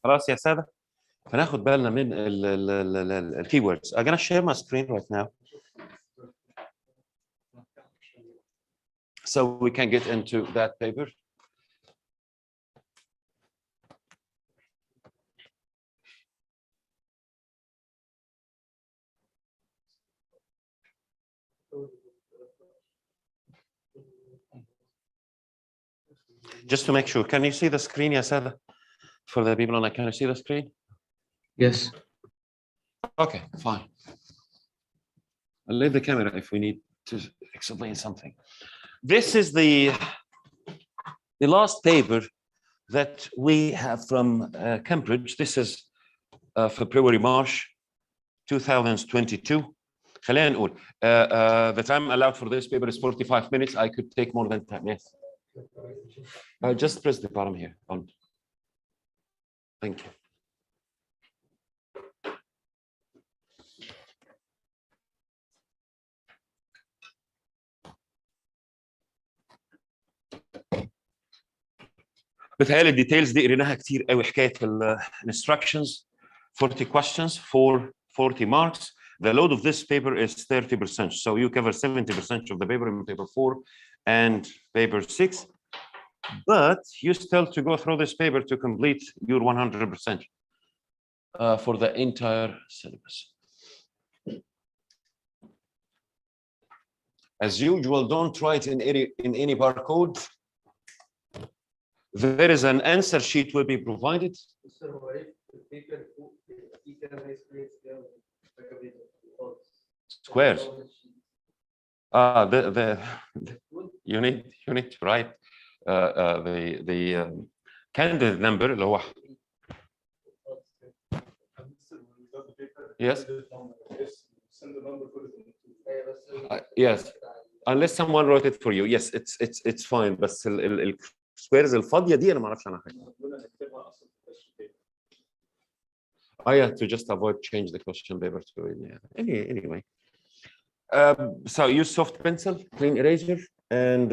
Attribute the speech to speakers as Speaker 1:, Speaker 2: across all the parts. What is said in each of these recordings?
Speaker 1: خلاص يا سادة هناخد بالنا من الكي words. I'm gonna share my screen right now so we can get into that paper. Just to make sure, can you see the screen, ya Sada? For the people online, can you see the screen?
Speaker 2: Yes.
Speaker 1: Okay, fine. I'll leave the camera if we need to explain something. This is the last paper that we have from Cambridge. This is February, March 2022. خلينا نقول the time allowed for this paper is 45 minutes. I could take more than 10 minutes. Just press the bottom here on. Thank you. بتهيألي الديتيلز دي قريناها كتير قوي حكايه instructions 40 questions for 40 marks. The load of this paper is 30%, so you cover 70% of the paper in paper 4 and paper 6, but you still to go through this paper to complete your 100% for the entire syllabus. As usual, don't write in any barcode. There is an answer sheet will be provided. Squares. You need to write the candidate number اللي هو. Yes. Yes. Unless someone wrote it for you. Yes, it's fine. بس السكويرز الفاضيه دي انا ما اعرفش عنها حاجه. Yeah, to just avoid change the question paper to anyway. So use soft pencil, clean eraser, and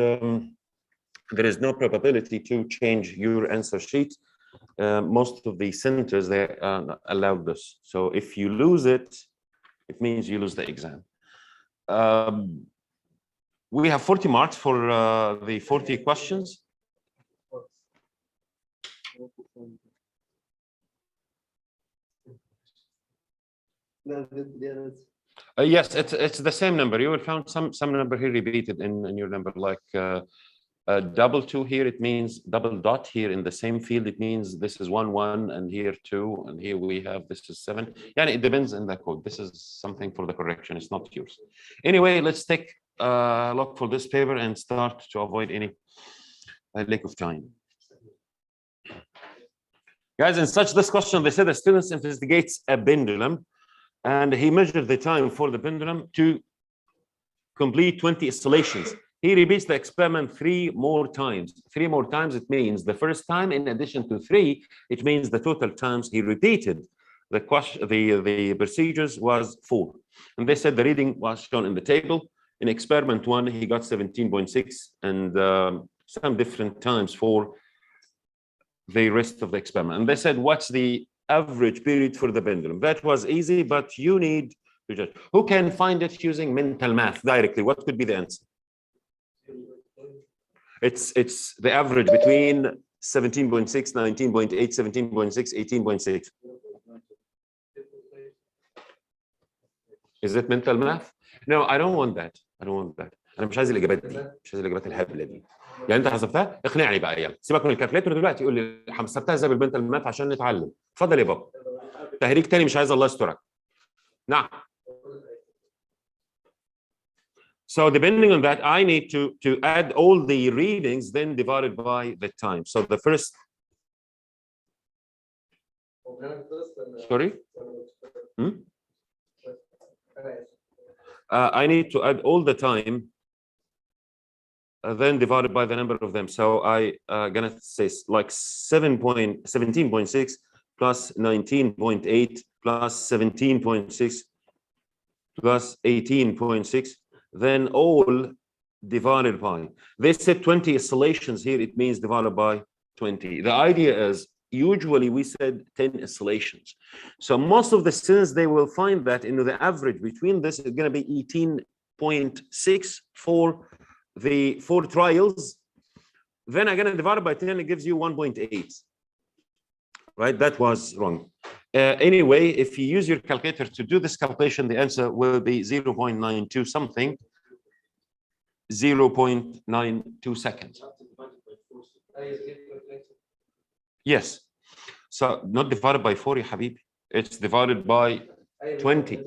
Speaker 1: there is no probability to change your answer sheet. Most of the centers they allow this. So if you lose it, it means you lose the exam. We have 40 marks for the 40 questions. Yes, it's the same number. You will find some number here repeated in your number, like double 2 here. It means double dot here in the same field. It means this is 1 1, and here 2, and here we have this is 7. Yeah, it depends on the code. This is something for the correction. It's not yours. Anyway, let's take a look for this paper and start to avoid any lack of time. Guys, in such this question, they said the student investigates a pendulum, and he measured the time for the pendulum to complete 20 oscillations. He repeats the experiment 3 more times. 3 more times, it means the first time, in addition to 3, it means the total times he repeated the question, the procedures was 4. And they said the reading was shown in the table. In experiment 1, he got 17.6 and some different times for the rest of the experiment. And they said, what's the average period for the pendulum? That was easy, but you need to judge. Who can find it using mental math directly? What could be the answer? It's the average between 17.6, 19.8, 17.6, 18.6. Is it mental math? No, I don't want that. I don't want that. انا مش عايز الاجابات دي، مش عايز الاجابات الهبله دي. يعني انت حسبتها اقنعني بقى، يلا سيبك من الكالكوليتر دلوقتي، قول لي حسبتها ازاي بالبنت الماث عشان نتعلم. اتفضل يا بابا. تهريج تاني مش عايز، الله يسترك. نعم. So depending on that, I need to add all the readings, then divided by the time. So the first. Sorry. I need to add all the time, then divided by the number of them. So I gonna say like 17.6 plus 19.8 plus 17.6 plus 18.6, then all divided by. They said 20 oscillations here, it means divided by 20. The idea is, usually we said 10 oscillations. So most of the students, they will find that the average between this is going to be 18.6 for the 4 trials. Then I'm going to divide it by 10, it gives you 1.8. Right? That was wrong. Anyway, if you use your calculator to do this calculation, the answer will be 0.92 something, 0.92 seconds. Yes. So not divided by 4, ya habibi. It's divided by 20.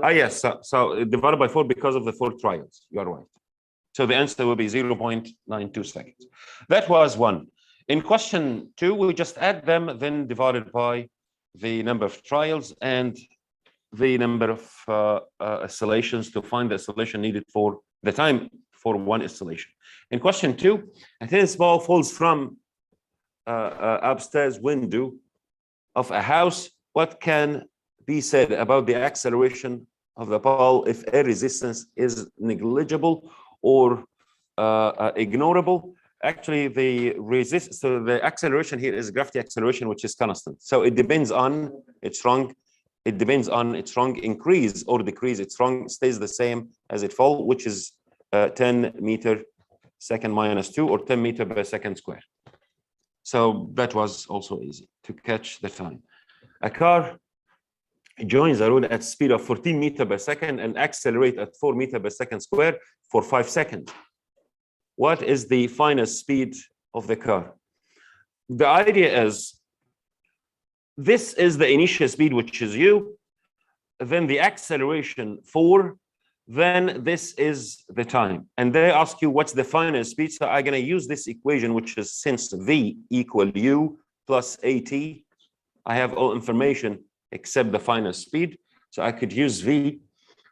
Speaker 1: Yes. So divided by 4 because of the 4 trials. You are right. So the answer will be 0.92 seconds. That was 1. In question 2, we just add them, then divided by the number of trials and the number of oscillations to find the oscillation needed for the time for 1 oscillation. In question 2, a tennis ball falls from upstairs window of a house. What can be said about the acceleration of the ball if air resistance is negligible or ignorable? Actually, the acceleration here is gravity acceleration, which is constant. So it depends on its wrong. It depends on its wrong increase or decrease. Its wrong stays the same as it fall, which is 10 meter second minus 2 or 10 meter per second square. So that was also easy to catch the time. A car joins a road at speed of 14 meter per second and accelerate at 4 meter per second square for 5 seconds. What is the finest speed of the car? The idea is, this is the initial speed, which is u, then the acceleration 4, then this is the time. And they ask you what's the finest speed. So I'm going to use this equation, which is since v equal u plus at, I have all information except the finest speed. So I could use v.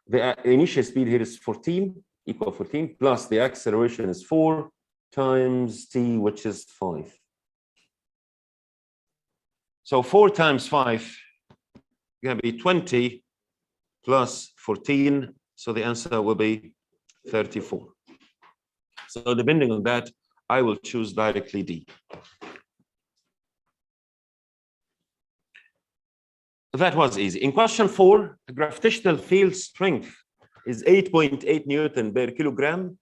Speaker 1: The initial speed here is 14, equal 14, plus the acceleration is 4 times t, which is 5. So 4 times 5 going to be 20 plus 14. So the answer will be 34. So depending on that, I will choose directly D. That was easy. In question 4, the gravitational field strength is 8.8 Newton per kilogram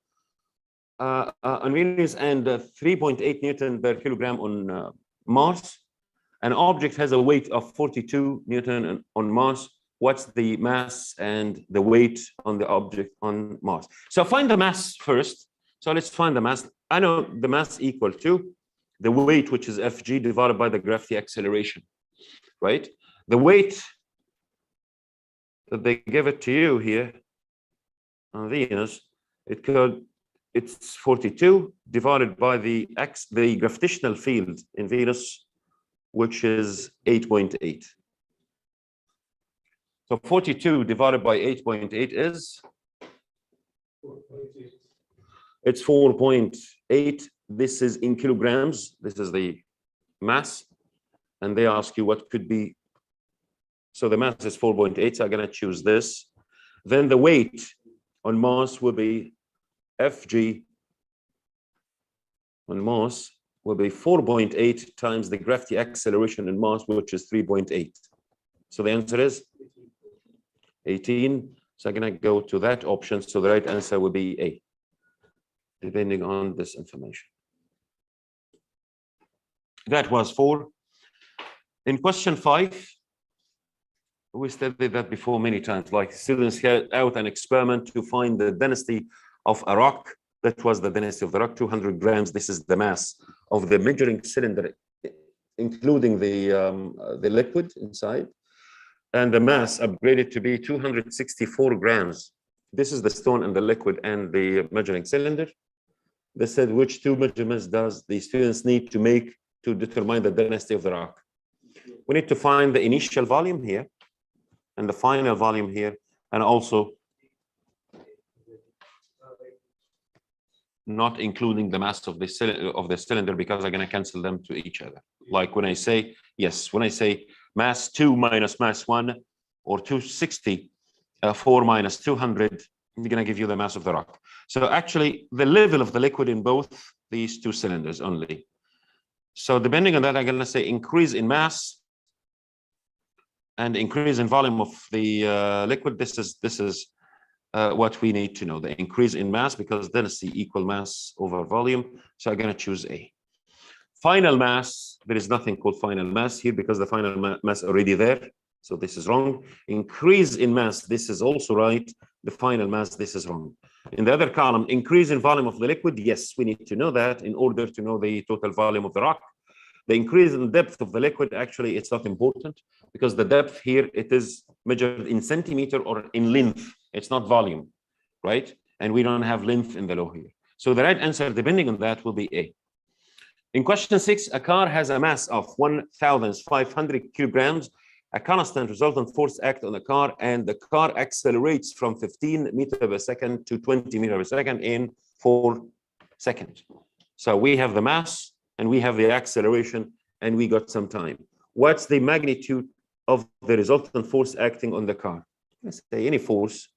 Speaker 1: on Venus and 3.8 Newton per kilogram on Mars. An object has a weight of 42 Newton on Mars. What's the mass and the weight on the object on Mars? So find the mass first. So let's find the mass. I know the mass equal to the weight, which is Fg, divided by the gravity acceleration, right? The weight that they give it to you here on Venus, it's 42 divided by the gravitational field in Venus, which is 8.8. So 42 divided by 8.8 is? It's 4.8. This is in kilograms. This is the mass. And they ask you what could be. So the mass is 4.8. So I'm going to choose this. Then the weight on Mars will be Fg on Mars will be 4.8 times the gravity acceleration in Mars, which is 3.8. So the answer is 18. So I'm going to go to that option. So the right answer will be A, depending on this information. That was 4. In question 5, we studied that before many times, like students carried out an experiment to find the density of a rock. That was the density of the rock, 200 grams. This is the mass of the measuring cylinder, including the liquid inside. And the mass upgraded to be 264 grams. This is the stone and the liquid and the measuring cylinder. They said, which 2 measurements does the students need to make to determine the density of the rock? We need to find the initial volume here. and the final volume here, and also not including the mass of the cylinder because I'm going to cancel them to each other. Like when I say, yes, when I say mass 2 minus mass 1, or 260, 4 minus 200, I'm going to give you the mass of the rock. So actually, the level of the liquid in both these two cylinders only. So depending on that, I'm going to say increase in mass and increase in volume of the liquid. This is what we need to know, the increase in mass, because density equal mass over volume. So I'm going to choose A. Final mass, there is nothing called final mass here because the final mass already there. So this is wrong. Increase in mass, this is also right. The final mass, this is wrong. In the other column, increase in volume of the liquid. Yes, we need to know that in order to know the total volume of the rock. The increase in depth of the liquid, actually, it's not important because the depth here, it is measured in centimeter or in length. It's not volume, right? And we don't have length in the law here. So the right answer, depending on that, will be A. In question 6, a car has a mass of 1,500 kilograms. A constant resultant force acts on the car, and the car accelerates from 15 meters per second to 20 meters per second in 4 seconds. So we have the mass, and we have the acceleration, and we got some time. What's the magnitude of the resultant force acting on the car? Let's say any force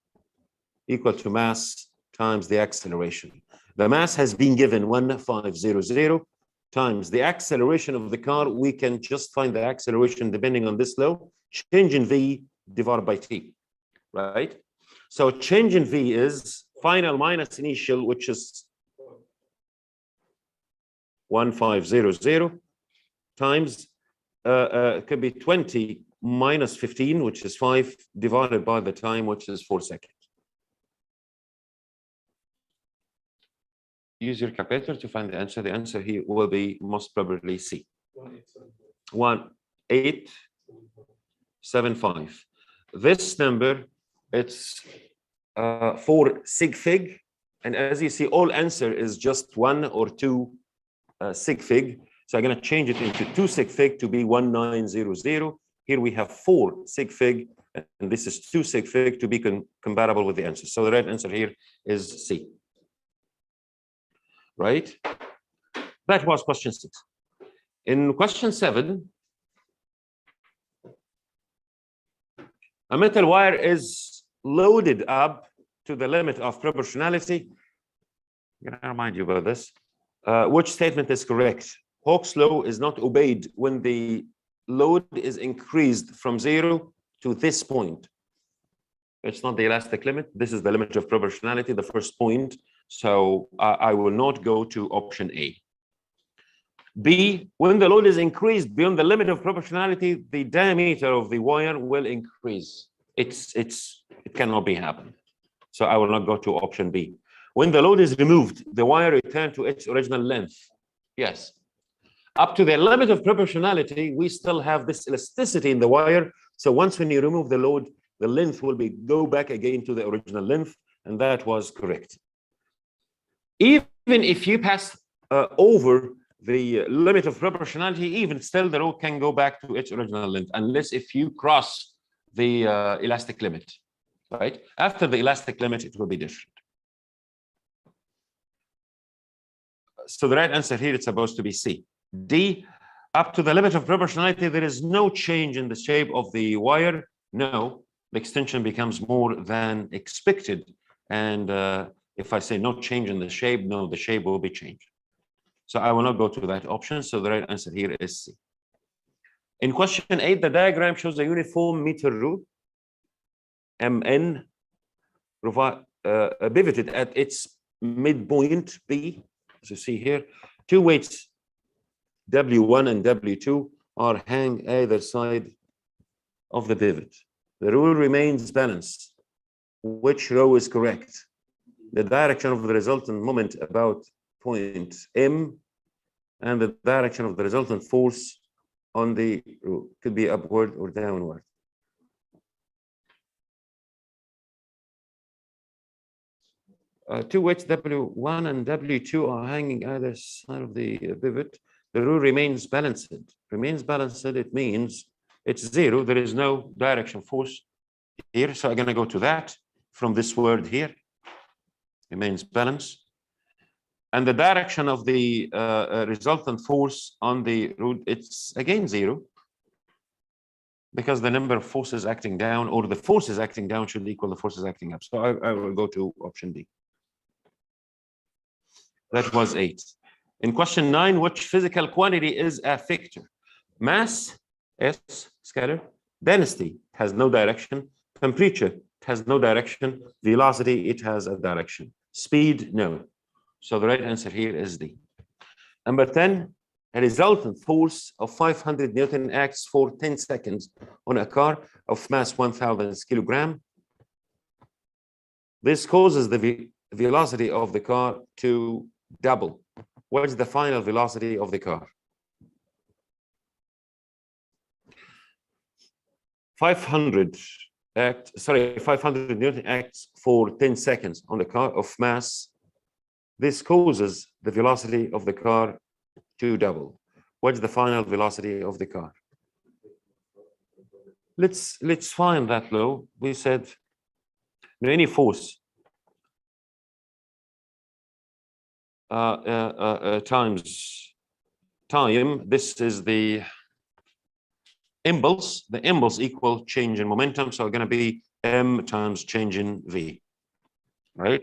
Speaker 1: equal to mass times the acceleration. The mass has been given 1,500 times the acceleration of the car. We can just find the acceleration depending on this law. Change in V divided by T, right? So change in V is final minus initial, which is 1,500 times, could be 20 minus 15, which is 5, divided by the time, which is 4 seconds. Use your calculator to find the answer. The answer here will be most probably C. 1875. This number, it's 4 sig fig, and as you see, all answer is just 1 or 2 sig fig. So I'm going to change it into 2 sig fig to be 1900. Here we have 4 sig fig, and this is 2 sig fig to be compatible with the answer. So the right answer here is C. Right? That was question 6. In question 7, a metal wire is loaded up to the limit of proportionality. I'm going to remind you about this. Which statement is correct? Hooke's law is not obeyed when the load is increased from 0 to this point. It's not the elastic limit. This is the limit of proportionality, the first point. So I will not go to option A. B, when the load is increased beyond the limit of proportionality, the diameter of the wire will increase. It cannot be happened. So I will not go to option B. When the load is removed, the wire returns to its original length. Yes. Up to the limit of proportionality, we still have this elasticity in the wire. So once when you remove the load, the length will go back again to the original length, and that was correct. Even if you pass over the limit of proportionality, even still the rope can go back to its original length, unless if you cross the elastic limit, right? After the elastic limit, it will be different. So the right answer here is supposed to be C. D, up to the limit of proportionality, there is no change in the shape of the wire. No, the extension becomes more than expected. And if I say no change in the shape, no, the shape will be changed. So I will not go to that option. So the right answer here is C. In question 8, the diagram shows a uniform meter rule, MN, pivoted at its midpoint, B, as you see here. 2 weights, W1 and W2, are hang either side of the pivot. The rule remains balanced. Which row is correct? The direction of the resultant moment about point M, and the direction of the resultant force on the row could be upward or downward. Two weights W1 and W2 are hanging either side of the pivot. The rule remains balanced. Remains balanced, it means it's 0. There is no direction force. here. So I'm going to go to that from this word here, remains balance. And the direction of the resultant force on the root, it's again 0, because the number of forces acting down, or the forces acting down, should equal the forces acting up. So I will go to option D. That was 8. In question 9, which physical quantity is a vector? Mass, S, scalar. Density has no direction. Temperature has no direction. Velocity, it has a direction. Speed, no. So the right answer here is D. Number 10, a resultant force of 500 Newton acts for 10 seconds on a car of mass 1,000 kilogram. This causes the velocity of the car to double. What is the final velocity of the car? 500 Newton acts for 10 seconds on the car of mass. This causes the velocity of the car to double. What's the final velocity of the car? Let's find that law. We said any force times time. This is the impulse. The impulse equal change in momentum. So it's going to be m times change in v, right?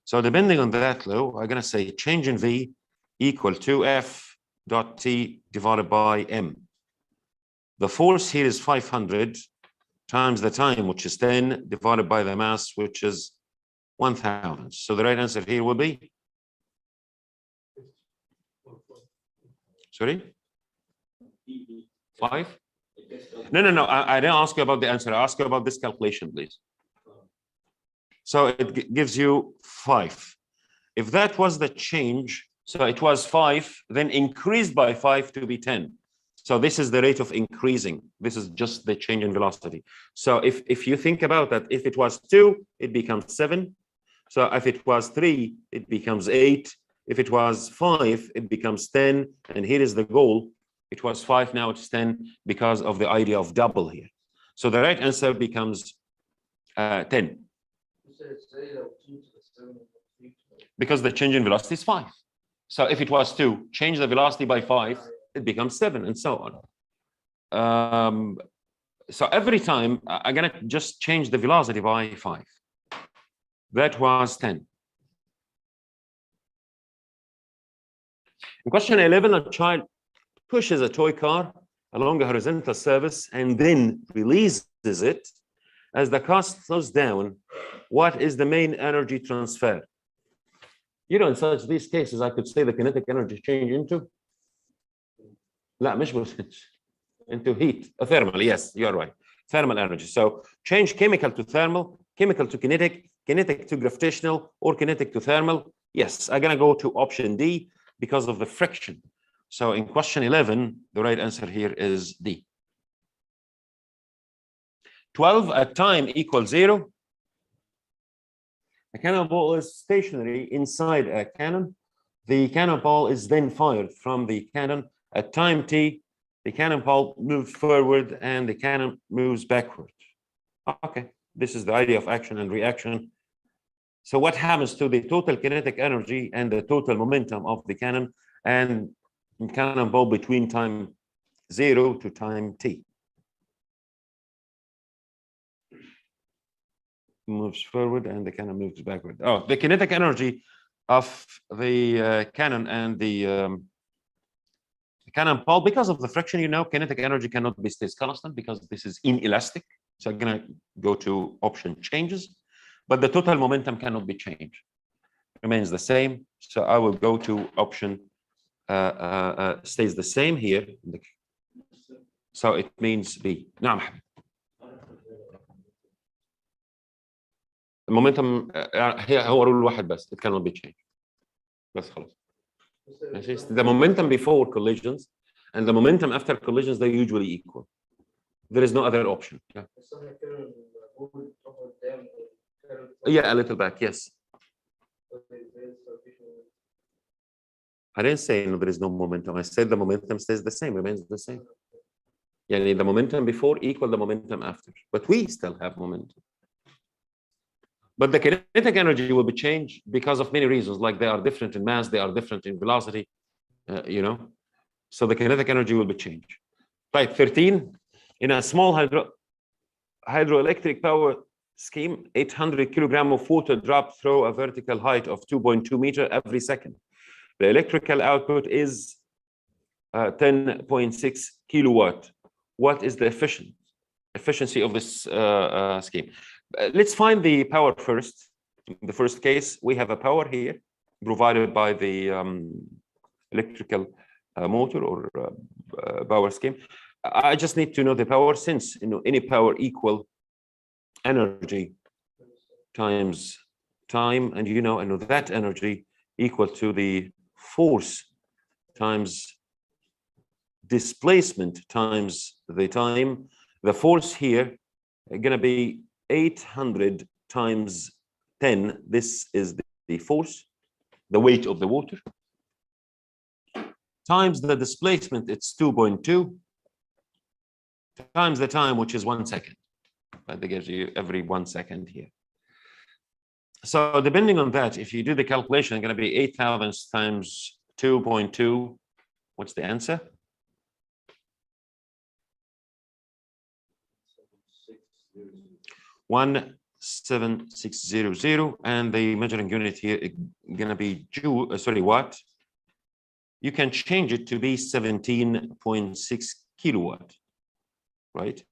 Speaker 1: So depending on that law, I'm going to say change in v equal to f dot t divided by m. The force here is 500 times the time, which is 10, divided by the mass, which is 1,000. So the right answer here will be, sorry, 5? No. I didn't ask you about the answer. I asked you about this calculation, please. So it gives you 5. If that was the change, so it was 5, then increased by 5 to be 10. So this is the rate of increasing. This is just the change in velocity. So if you think about that, if it was 2, it becomes 7. So if it was 3, it becomes 8. If it was 5, it becomes 10. And here is the goal. It was 5, now it's 10 because of the idea of double here. So the right answer becomes 10. Because the change in velocity is 5. So if it was 2, change the velocity by 5, it becomes 7, and so on. So every time I'm going to just change the velocity by 5. That was 10. In question 11, a child pushes a toy car along a horizontal surface and then releases it. As the car slows down, what is the main energy transfer? In such these cases, I could say the kinetic energy change into into heat, thermal. Yes, you're right. Thermal energy. So change chemical to thermal, chemical to kinetic, kinetic to gravitational, or kinetic to thermal. Yes, I'm going to go to option D because of the friction. So in question 11, the right answer here is D. 12, at time equals 0. A cannonball is stationary inside a cannon. The cannonball is then fired from the cannon. At time t, the cannonball moves forward and the cannon moves backward. Okay, this is the idea of action and reaction. So what happens to the total kinetic energy and the total momentum of the cannon and cannonball between time 0 to time t? Moves forward and the cannon moves backward. Oh, the kinetic energy of the cannon and the cannonball, because of the friction, kinetic energy cannot be stays constant because this is inelastic. So I'm going to go to option changes, but the total momentum cannot be changed. Remains the same. So I will go to option stays the same here. So it means B. نعم. المومنتم هو رول واحد بس. It cannot be changed. بس خلاص. The momentum before collisions and the momentum after collisions, they're usually equal. There is no other option. Yeah, a little back, yes. I didn't say no, there is no momentum. I said the momentum stays the same, remains the same. Yani the momentum before equal the momentum after, but we still have momentum. But the kinetic energy will be changed because of many reasons, like they are different in mass, they are different in velocity, you know. So the kinetic energy will be changed. Type 13, in a small hydroelectric power scheme, 800 kilogram of water dropped through a vertical height of 2.2 meters every second. The electrical output is 10.6 kilowatt. What is the efficiency of this scheme? Let's find the power first. In the first case, we have a power here provided by the electrical motor or power scheme. I just need to know the power, since any power equal energy times time, and I know that energy equal to the force times displacement times the time. The force here going to be 800 times 10. This is the force, the weight of the water, times the displacement, it's 2.2, times the time, which is 1 second. That gives you every 1 second here. So depending on that, if you do the calculation, it's going to be 8,000 times 2.2. What's the answer? 17600, and the measuring unit here is going to be watt. You can change it to be 17.6 kilowatt, right?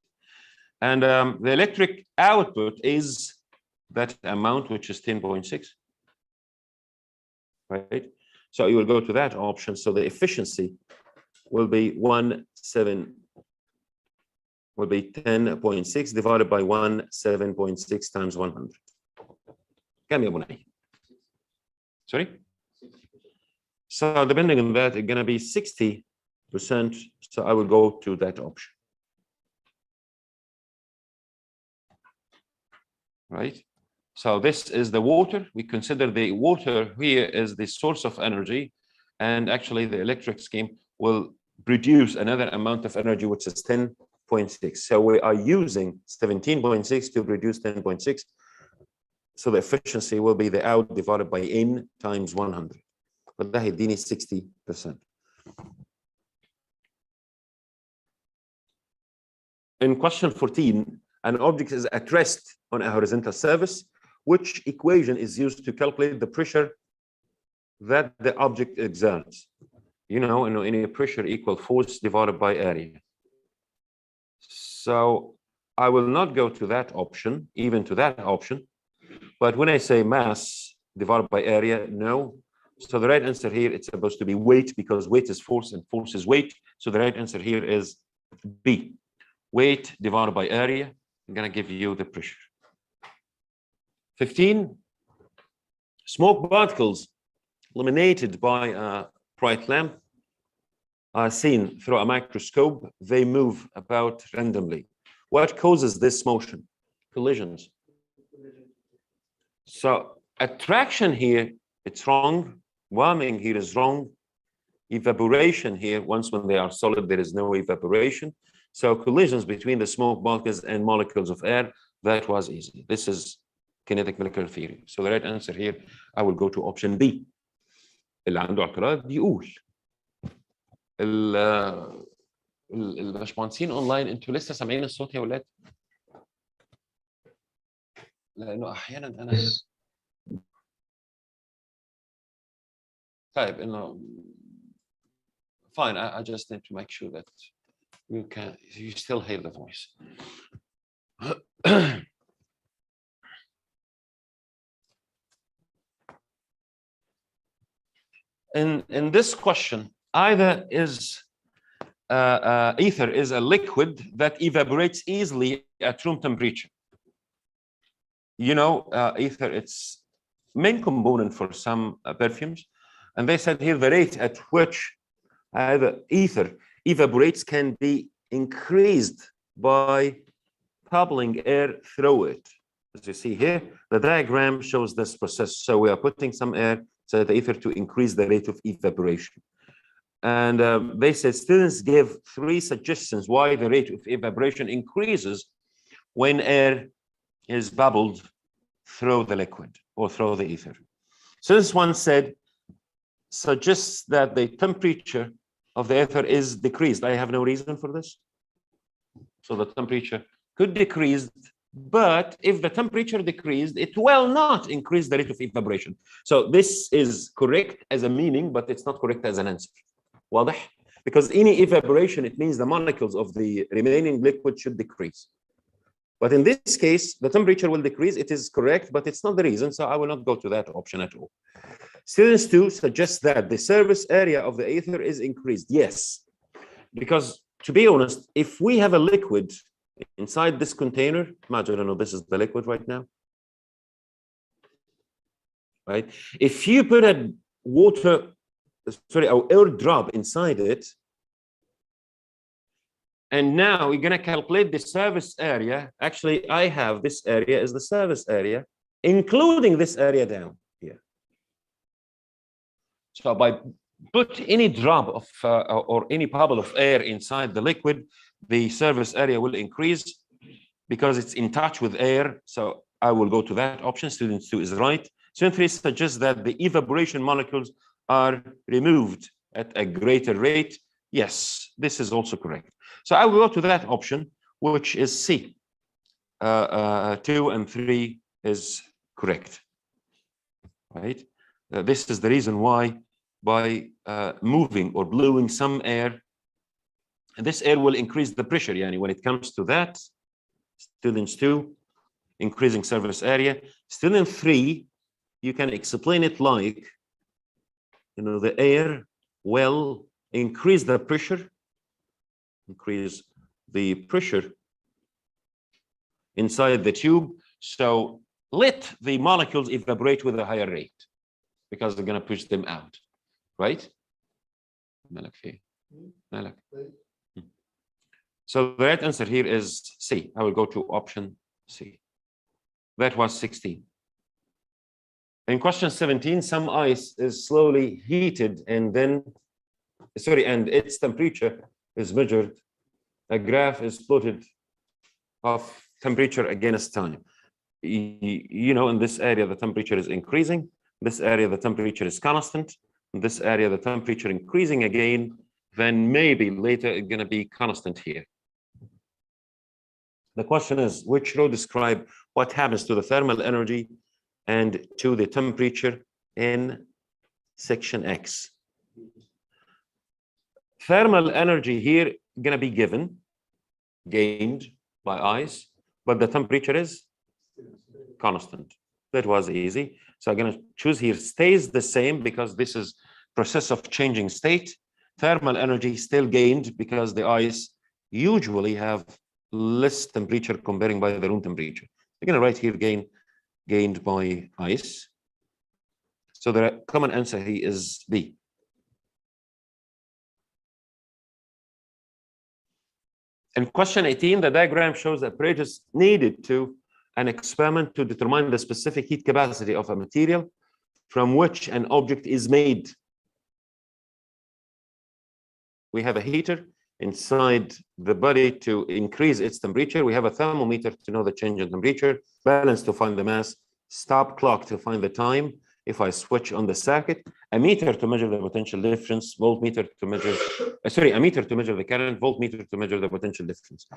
Speaker 1: And the electric output is that amount, which is 10.6, right? So you will go to that option. So the efficiency will be 10.6 divided by 17.6 times 100. كم يا بني? Sorry? So depending on that, it's going to be 60%. So I will go to that option. Right? So this is the water. We consider the water here as the source of energy. And actually the electric scheme will produce another amount of energy, which is 10.6. So we are using 17.6 to produce 10.6. So the efficiency will be the out divided by N times 100. But that هيديني 60%. In question 14, an object is at rest on a horizontal surface. Which equation is used to calculate the pressure that the object exerts? Any pressure equal force divided by area. So I will not go to that option, even to that option. But when I say mass divided by area, no. So the right answer here, it's supposed to be weight, because weight is force and force is weight. So the right answer here is B. Weight divided by area. I'm going to give you the pressure. 15. Smoke particles illuminated by a bright lamp are seen through a microscope. They move about randomly. What causes this motion? Collisions. So attraction here, it's wrong. Warming here is wrong. Evaporation here, once when they are solid, there is no evaporation. So collisions between the smoke particles and molecules of air, that was easy. This is kinetic molecular theory. So the right answer here, I will go to option B. اللي عنده اعتراض يقول. الباشمهندسين اونلاين، انتوا لسه سامعين الصوت يا ولاد؟ لانه احيانا انا طيب انه fine, I just need to make sure that you still hear the voice. In this question, either is ether is a liquid that evaporates easily at room temperature. Ether, it's main component for some perfumes, and they said here the rate at which either ether evaporates can be increased by bubbling air through it. As you see here, the diagram shows this process. So we are putting some air, so the ether, to increase the rate of evaporation. And they said students give 3 suggestions why the rate of evaporation increases when air is bubbled through the liquid or through the ether. Students one said, suggests that the temperature of the ether is decreased. I have no reason for this. So the temperature could decrease, but if the temperature decreased, it will not increase the rate of evaporation. So this is correct as a meaning, but it's not correct as an answer. واضح? Because any evaporation, it means the molecules of the remaining liquid should decrease. But in this case, the temperature will decrease. It is correct, but it's not the reason. So I will not go to that option at all. Students 2 suggest that the surface area of the ether is increased. Yes, because to be honest, if we have a liquid inside this container, imagine, I know this is the liquid right now, right? If you put a air drop inside it, and now we're going to calculate the surface area. Actually, I have this area is the surface area, including this area down here. So by put any drop of or any bubble of air inside the liquid, the surface area will increase because it's in touch with air. So I will go to that option. Student 2 is right. Student 3 suggests that the evaporation molecules are removed at a greater rate. Yes, this is also correct. So I will go to that option, which is C. 2 and 3 is correct, right? This is the reason why by moving or blowing some air, and this air will increase the pressure. Yani when it comes to that, students 2, increasing surface area. Student 3, you can explain it like, you know, the air will increase the pressure, inside the tube. So let the molecules evaporate with a higher rate because they're going to push them out, right? So the right answer here is C. I will go to option C. That was 16. In question 17, some ice is slowly heated and then, and its temperature is measured. A graph is plotted of temperature against time. You know, in this area, the temperature is increasing. This area, the temperature is constant. In this area, the temperature increasing again. Then maybe later it's going to be constant here. The question is, which row describe what happens to the thermal energy and to the temperature in section X? Thermal energy here going to be gained by ice, but the temperature is constant. That was easy. So I'm going to choose here stays the same because this is process of changing state. Thermal energy still gained because the ice usually have less temperature comparing by the room temperature. I'm going to write here gained by ice. So the common answer here is B. In question 18, the diagram shows apparatus needed to an experiment to determine the specific heat capacity of a material from which an object is made. We have a heater inside the body to increase its temperature. We have a thermometer to know the change in temperature, balance to find the mass, stop clock to find the time if I switch on the circuit, a meter to measure the potential difference, voltmeter to measure, a meter to measure the current, voltmeter to measure the potential difference.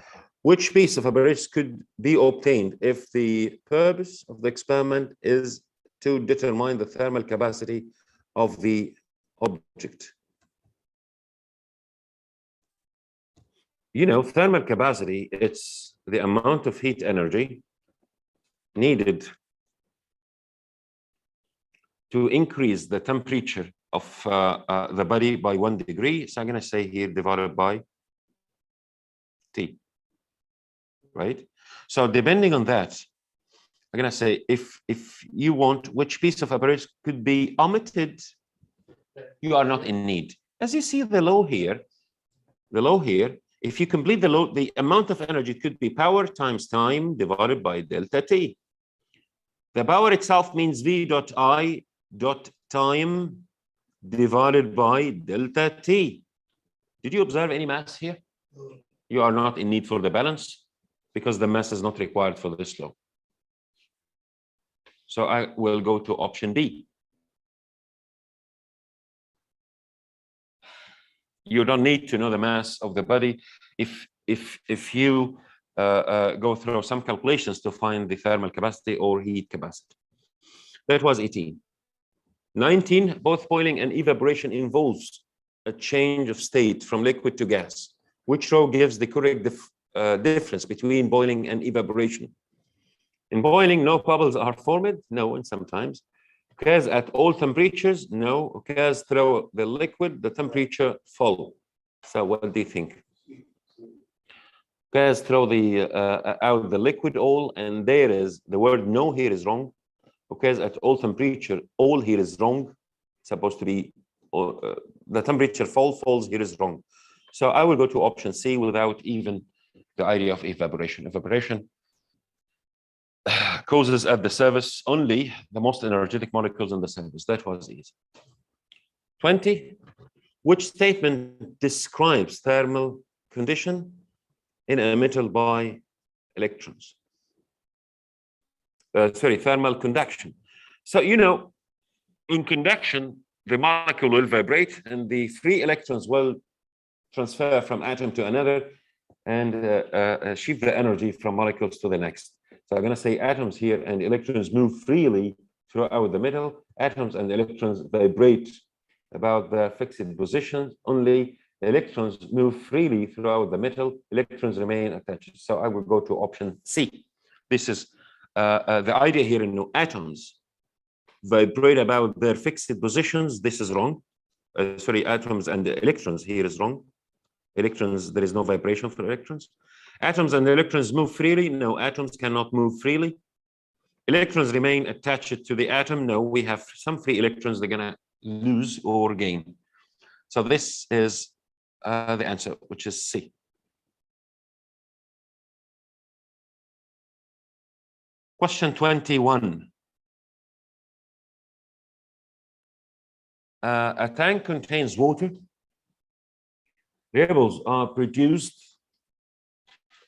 Speaker 1: Which piece of apparatus could be obtained if the purpose of the experiment is to determine the thermal capacity of the object? You know, thermal capacity, it's the amount of heat energy needed to increase the temperature of the body by 1 degree. So I'm going to say here divided by T, right? So depending on that, I'm going to say if you want which piece of apparatus could be omitted, you are not in need. As you see the law here, if you complete the law, the amount of energy could be power times time divided by delta T. The power itself means V dot I dot time divided by delta T. Did you observe any mass here? You are not in need for the balance because the mass is not required for this law. So I will go to option B. You don't need to know the mass of the body if you go through some calculations to find the thermal capacity or heat capacity. That was 18. 19, both boiling and evaporation involves a change of state from liquid to gas. Which row gives the correct difference between boiling and evaporation? In boiling, no bubbles are formed. No, and sometimes. Occurs at all temperatures. No. Occurs through the liquid, the temperature fall. So what do you think? Occurs through the out the liquid all, and there is the word no here is wrong. Occurs at all temperature. All here is wrong. It's supposed to be the temperature falls here is wrong. So I will go to option C without even the idea of evaporation. Evaporation causes at the surface only the most energetic molecules in the surface. That was easy. 20. Which statement describes thermal condition in a metal by electrons? Thermal conduction. So, you know, in conduction, the molecule will vibrate and the free electrons will transfer from atom to another and shift the energy from molecules to the next. So I'm going to say atoms here and electrons move freely throughout the metal. Atoms and electrons vibrate about their fixed positions. Only electrons move freely throughout the metal. Electrons remain attached. So I will go to option C. This is the idea here in atoms vibrate about their fixed positions. This is wrong. Atoms and electrons here is wrong. Electrons, there is no vibration for electrons. Atoms and electrons move freely. No, atoms cannot move freely. Electrons remain attached to the atom. No, we have some free electrons they're going to lose or gain. So this is the answer, which is C. Question 21. A tank contains water. Ripples are produced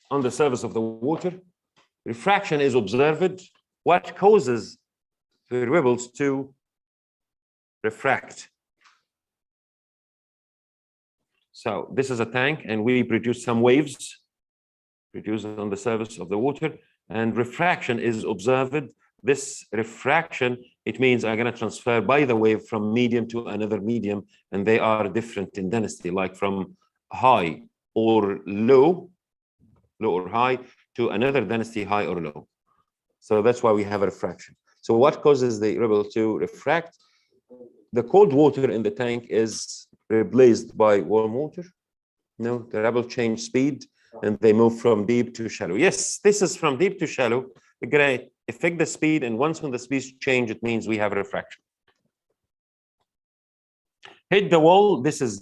Speaker 1: on the surface of the water. Refraction is observed. What causes the ripples to refract? So this is a tank, and we produce some waves produced on the surface of the water, and refraction is observed. This refraction, it means I'm going to transfer by the wave from medium to another medium, and they are different in density, like from high or low or high, to another density, high or low. So that's why we have a refraction. So what causes the ripple to refract? The cold water in the tank is replaced by warm water. No, the ripple change speed, and they move from deep to shallow. Yes, this is from deep to shallow. We're going to affect the speed, and once when the speed change, it means we have a refraction. Hit the wall. This is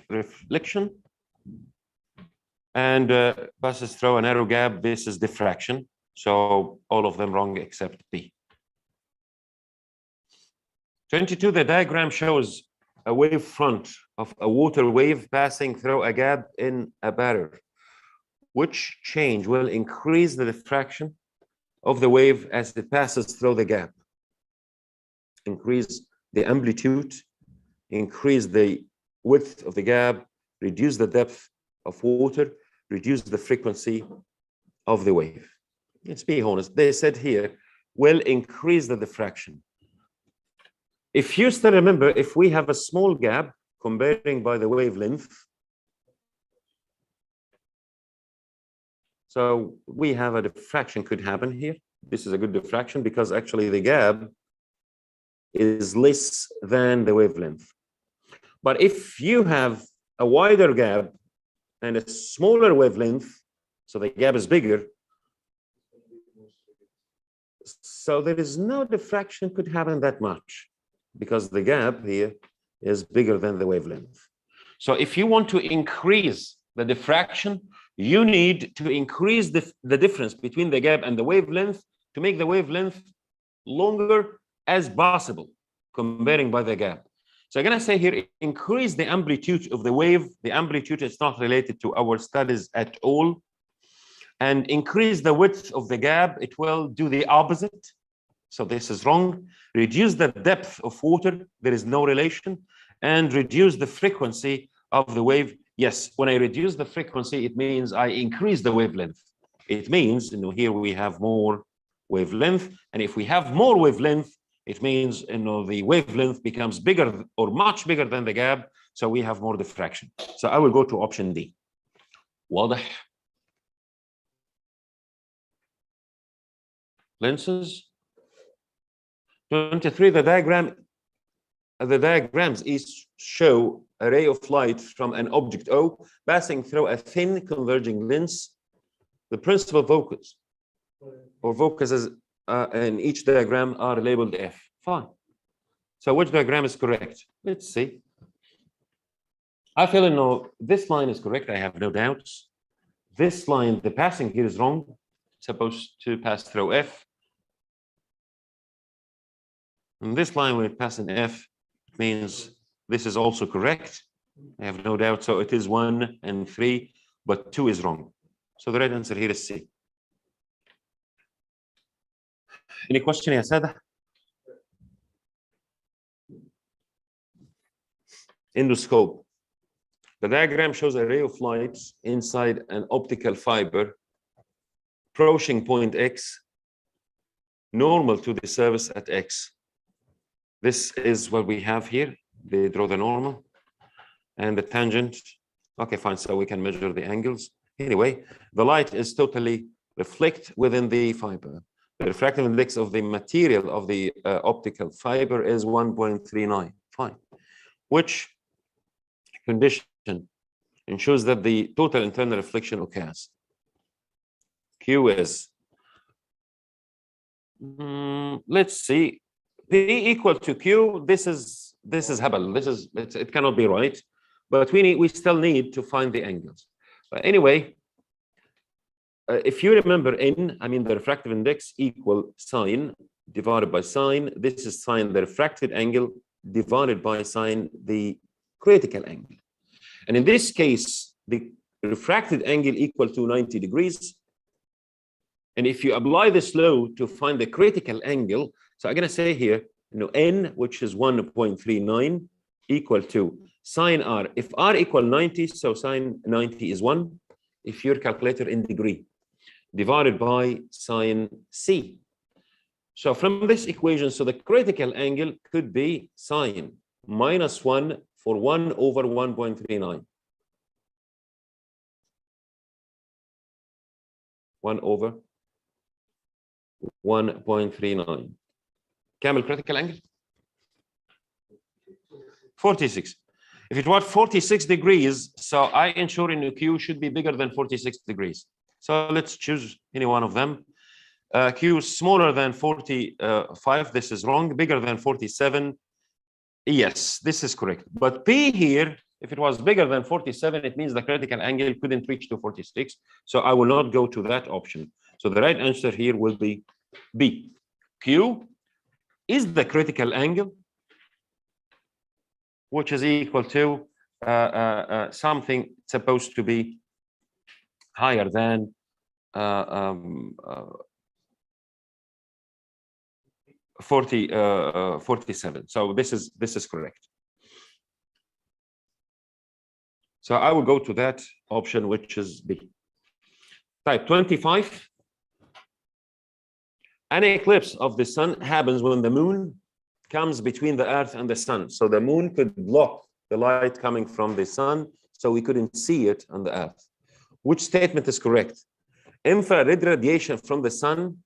Speaker 1: reflection, and passes through a narrow gap. This is diffraction. So all of them wrong except B. 22, the diagram shows a wave front of a water wave passing through a gap in a barrier. Which change will increase the diffraction of the wave as it passes through the gap? Increase the amplitude, increase the width of the gap, reduce the depth of water, reduce the frequency of the wave. Let's be honest. They said here, will increase the diffraction. If you still remember, if we have a small gap comparing by the wavelength, so we have a diffraction could happen here. This is a good diffraction because actually the gap is less than the wavelength. But if you have a wider gap and a smaller wavelength, so the gap is bigger, so there is no diffraction could happen that much because the gap here is bigger than the wavelength. So if you want to increase the diffraction, you need to increase the difference between the gap and the wavelength to make the wavelength longer as possible. comparing by the gap. So I'm going to say here, increase the amplitude of the wave. The amplitude is not related to our studies at all. And increase the width of the gap, it will do the opposite. So this is wrong. Reduce the depth of water, there is no relation. And reduce the frequency of the wave. Yes, when I reduce the frequency, it means I increase the wavelength. It means, here we have more wavelength. And if we have more wavelength, it means, the wavelength becomes bigger or much bigger than the gap. So we have more diffraction. So I will go to option D. واضح. Lenses. 23, the diagrams each show a ray of light from an object O passing through a thin converging lens. The principal focus or focuses in each diagram are labeled F. Fine. So which diagram is correct? Let's see. I feel this line is correct. I have no doubts. This line, the passing here is wrong. It's supposed to pass through F. And this line, when it passes in F, it means this is also correct. I have no doubt. So it is 1 and 3, but 2 is wrong. So the right answer here is C. Any question, ya Sada? Endoscope. The diagram shows a ray of light inside an optical fiber approaching point X, normal to the surface at X. This is what we have here. They draw the normal and the tangent. Okay, fine. So we can measure the angles. Anyway, the light is totally reflected within the fiber. The refractive index of the material of the optical fiber is 1.39. Fine. Which condition ensures that the total internal reflection occurs? Q is, let's see, P equal to Q. This is Hubble. It cannot be right, but we still need to find the angles. But anyway, if you remember N, the refractive index equal sine divided by sine. This is sine the refracted angle divided by sine the critical angle. And in this case, the refracted angle equal to 90 degrees. And if you apply this law to find the critical angle, so I'm going to say here, N, which is 1.39, equal to sine R. If R equal 90, so sine 90 is 1. If your calculator in degree, divided by sine C. So from this equation, so the critical angle could be sine minus 1 for 1 over 1.39. 1 over 1.39. Camel critical angle? 46. If it was 46 degrees, so I ensure in Q should be bigger than 46 degrees. So let's choose any one of them. Q is smaller than 45. This is wrong. Bigger than 47. Yes, this is correct. But P here, if it was bigger than 47, it means the critical angle couldn't reach to 46. So I will not go to that option. So the right answer here will be B. Q is the critical angle, which is equal to something supposed to be higher than 47. So this is correct. So I will go to that option, which is B. Type 25. An eclipse of the sun happens when the moon comes between the earth and the sun. So the moon could block the light coming from the sun, so we couldn't see it on the earth. Which statement is correct? Infrared radiation from the sun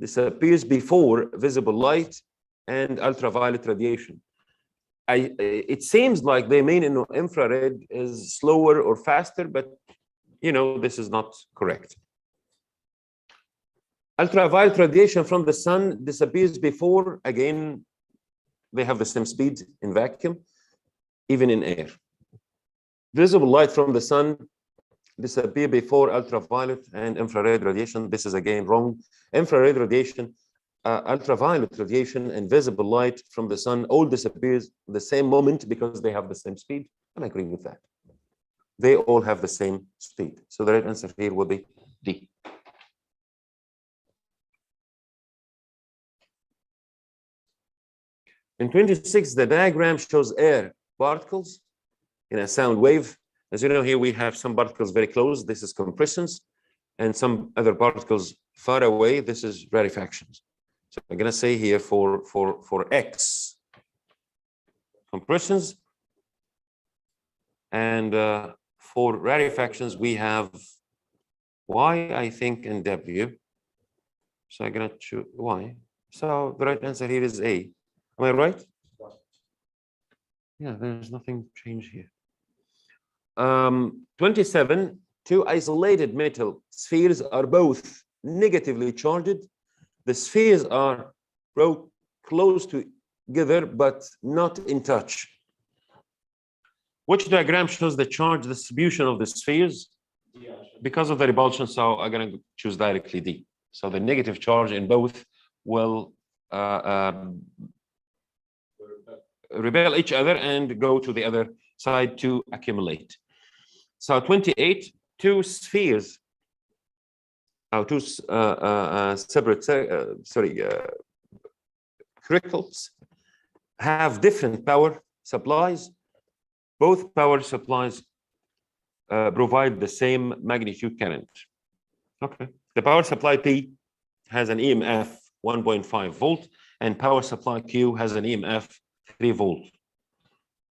Speaker 1: disappears before visible light, and ultraviolet radiation. It seems like they mean infrared is slower or faster, but this is not correct. Ultraviolet radiation from the sun disappears before, again, they have the same speed in vacuum, even in air. Visible light from the sun disappears before ultraviolet and infrared radiation. This is again wrong. Infrared radiation ultraviolet radiation and visible light from the sun all disappears the same moment because they have the same speed. I'm agreeing with that. They all have the same speed. So the right answer here will be D. In 26, the diagram shows air particles in a sound wave. As you know, here we have some particles very close. This is compressions, and some other particles far away. This is rarefactions. So I'm going to say here for X, compressions, and for rarefactions, we have Y, I think, and W. So I'm going to choose Y. So the right answer here is A. Am I right? Yeah, there's nothing changed here. 27, two isolated metal spheres are both negatively charged. The spheres are close together, but not in touch. Which diagram shows the charge distribution of the spheres? Because of the repulsion, so I'm going to choose directly D. So the negative charge in both will repel each other and go to the other side to accumulate. So 28, two spheres, two separate, crystals have different power supplies. Both power supplies provide the same magnitude current. Okay. The power supply P has an EMF 1.5 volt and power supply Q has an EMF 3 volt.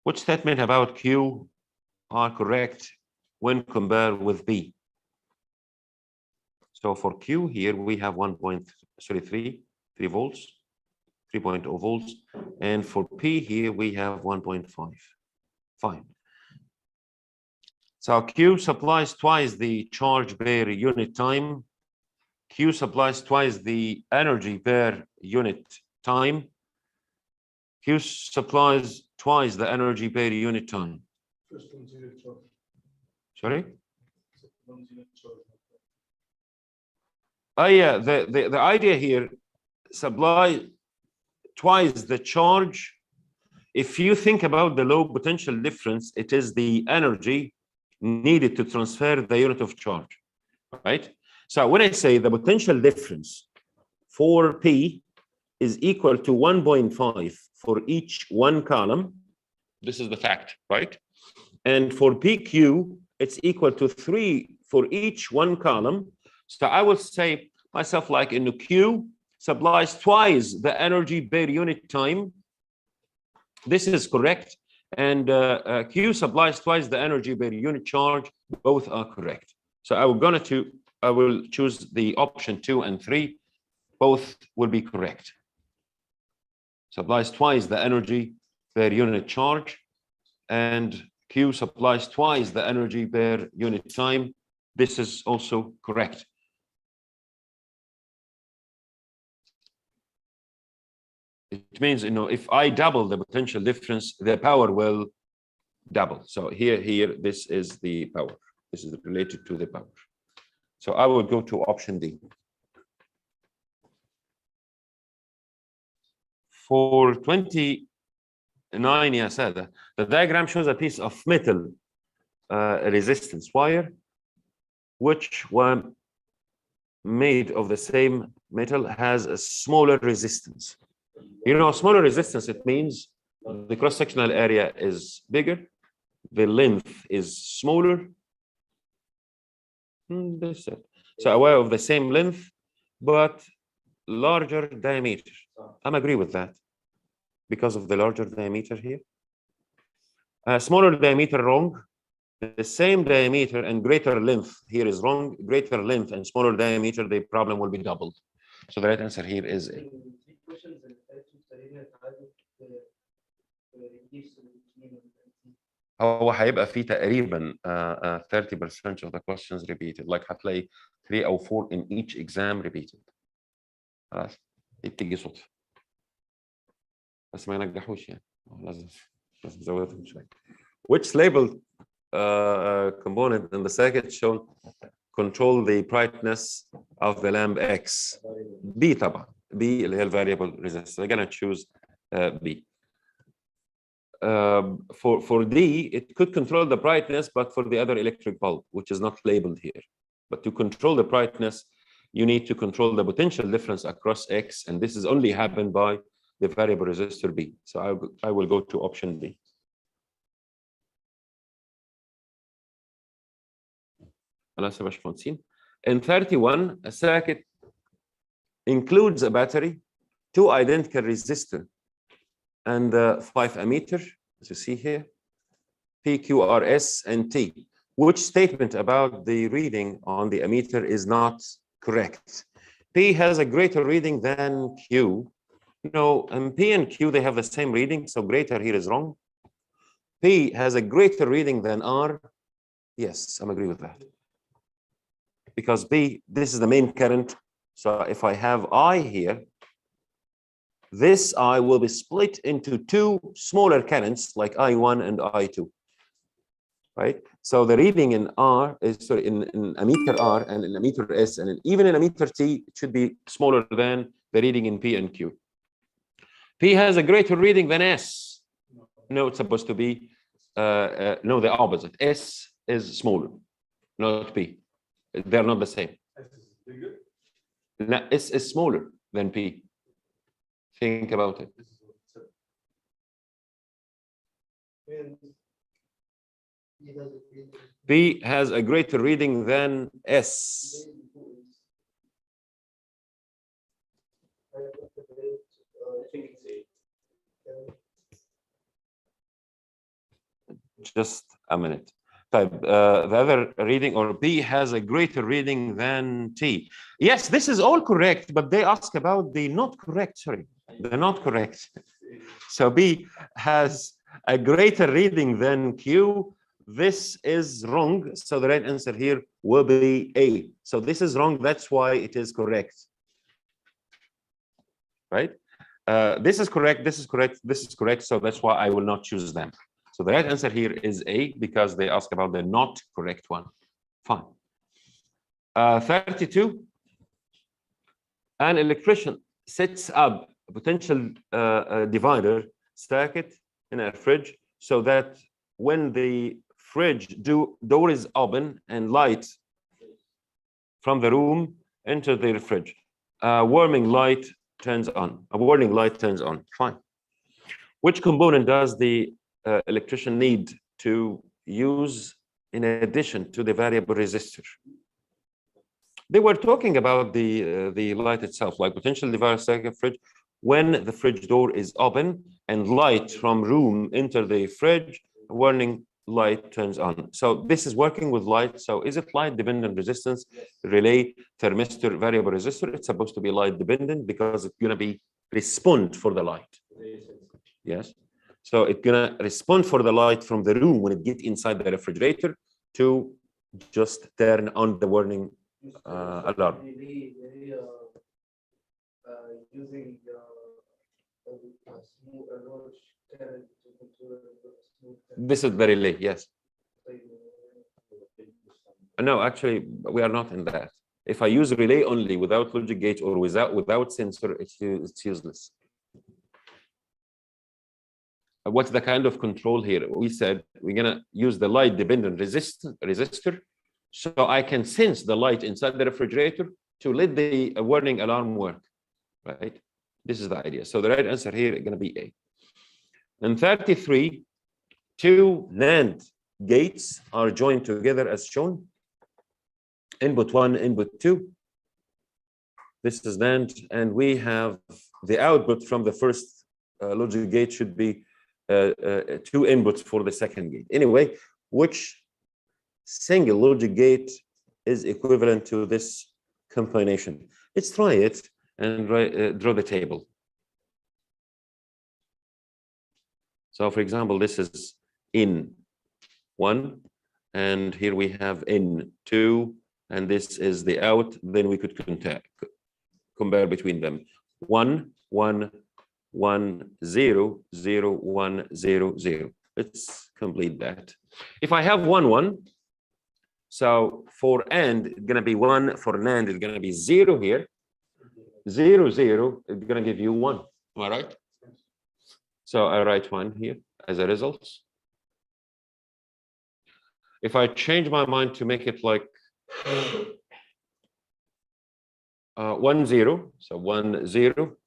Speaker 1: Which statement about Q are correct when compared with B? So for Q here we have 3 volts, 3.0 volts, and for P here we have 1.5. Fine. So Q supplies twice the charge per unit time. Q supplies twice the energy per unit time. Q supplies twice the energy per unit time. Sorry? Yeah, the idea here, supply twice the charge. If you think about the low potential difference, it is the energy needed to transfer the unit of charge, right? So when I say the potential difference for P is equal to 1.5 for each one column, this is the fact, right? And for PQ, it's equal to 3 for each one column. So I will say myself like in the Q supplies twice the energy per unit time. This is correct. And Q supplies twice the energy per unit charge. Both are correct. So I will choose the option 2 and 3. Both will be correct. Supplies twice the energy per unit charge, and Q supplies twice the energy per unit time. This is also correct. It means, if I double the potential difference, the power will double. So here, this is the power. This is related to the power. So I will go to option D. For 29, yes, the diagram shows a piece of metal resistance wire, which one made of the same metal has a smaller resistance. Smaller resistance, it means the cross-sectional area is bigger, the length is smaller. So a wire of the same length, but larger diameter. I'm agree with that because of the larger diameter here. Smaller diameter, wrong. The same diameter and greater length here is wrong. Greater length and smaller diameter, the problem will be doubled. So the right answer here is A. هو هيبقى فيه تقريبا 30% of the questions repeated, like هتلاقي 3 or 4 in each exam repeated. خلاص دي بتيجي صدفة بس ما ينجحوش يعني لازم نزودهم شوية. Which labeled component in the circuit shall control the brightness of the lamp X? B طبعا. B اللي هي variable resistance. I'm gonna choose B. For D, it could control the brightness, but for the other electric bulb, which is not labeled here. But to control the brightness, you need to control the potential difference across X, and this is only happened by the variable resistor B. So I will go to option B. In 31, a circuit includes a battery, 2 identical resistors, and 5 ammeter, as you see here, P, Q, R, S, and T. Which statement about the reading on the ammeter is not correct? P has a greater reading than Q. No, and P and Q, they have the same reading, so greater here is wrong. P has a greater reading than R. Yes, I'm agree with that. Because B, this is the main current. So if I have I here, this I will be split into 2 smaller currents like I1 and I2, right? So the reading in R is, sorry, in ammeter R and in ammeter S and even in ammeter T, it should be smaller than the reading in P and Q. P has a greater reading than S. No, it's supposed to be, no, the opposite. S is smaller, not P. They're not the same. S is bigger? No, S is smaller than P. Think about it. P has a greater reading than S. Just a minute. The other reading, or B has a greater reading than T. Yes, this is all correct, but they ask about the not correct, sorry, the not correct. So B has a greater reading than Q. This is wrong, so the right answer here will be A. So this is wrong, that's why it is correct. Right? This is correct, this is correct, this is correct, so that's why I will not choose them. So the right answer here is A, because they ask about the not correct one. Fine. 32, an electrician sets up a potential divider circuit in a fridge so that when the fridge door is open and light from the room enter the fridge, a warning light turns on. Fine. Which component does the electrician need to use in addition to the variable resistor? They were talking about the light itself, like potential divider circuit fridge. When the fridge door is open and light from room enter the fridge, warning light turns on. So this is working with light. So is it light dependent resistance, relay, thermistor, variable resistor? It's supposed to be light dependent because it's going to be respond for the light. Yes. So it's gonna respond for the light from the room when it gets inside the refrigerator to just turn on the warning alarm. Using this is the relay, yes. No, actually, we are not in that. If I use relay only without logic gate or without sensor, it's useless. What's the kind of control here? We said we're gonna use the light dependent resistor, so I can sense the light inside the refrigerator to let the warning alarm work, right? This is the idea. So the right answer here is gonna be A. And 33, 2 NAND gates are joined together as shown. Input 1, input 2. This is NAND, and we have the output from the first logic gate should be 2 inputs for the second gate. Anyway, which single logic gate is equivalent to this combination? Let's try it and draw the table. So for example, this is in1, and here we have in2, and this is the out. Then we could compare between them. 1, 1, 1, 0, 0, 1, 0, 0. Let's complete that. If I have 1, 1, so for AND, it's going to be 1. For NAND, it's going to be 0 here. 0, 0, it's going to give you 1. Am I right? So I write 1 here as a result. If I change my mind to make it like 1, 0, so 1, 0.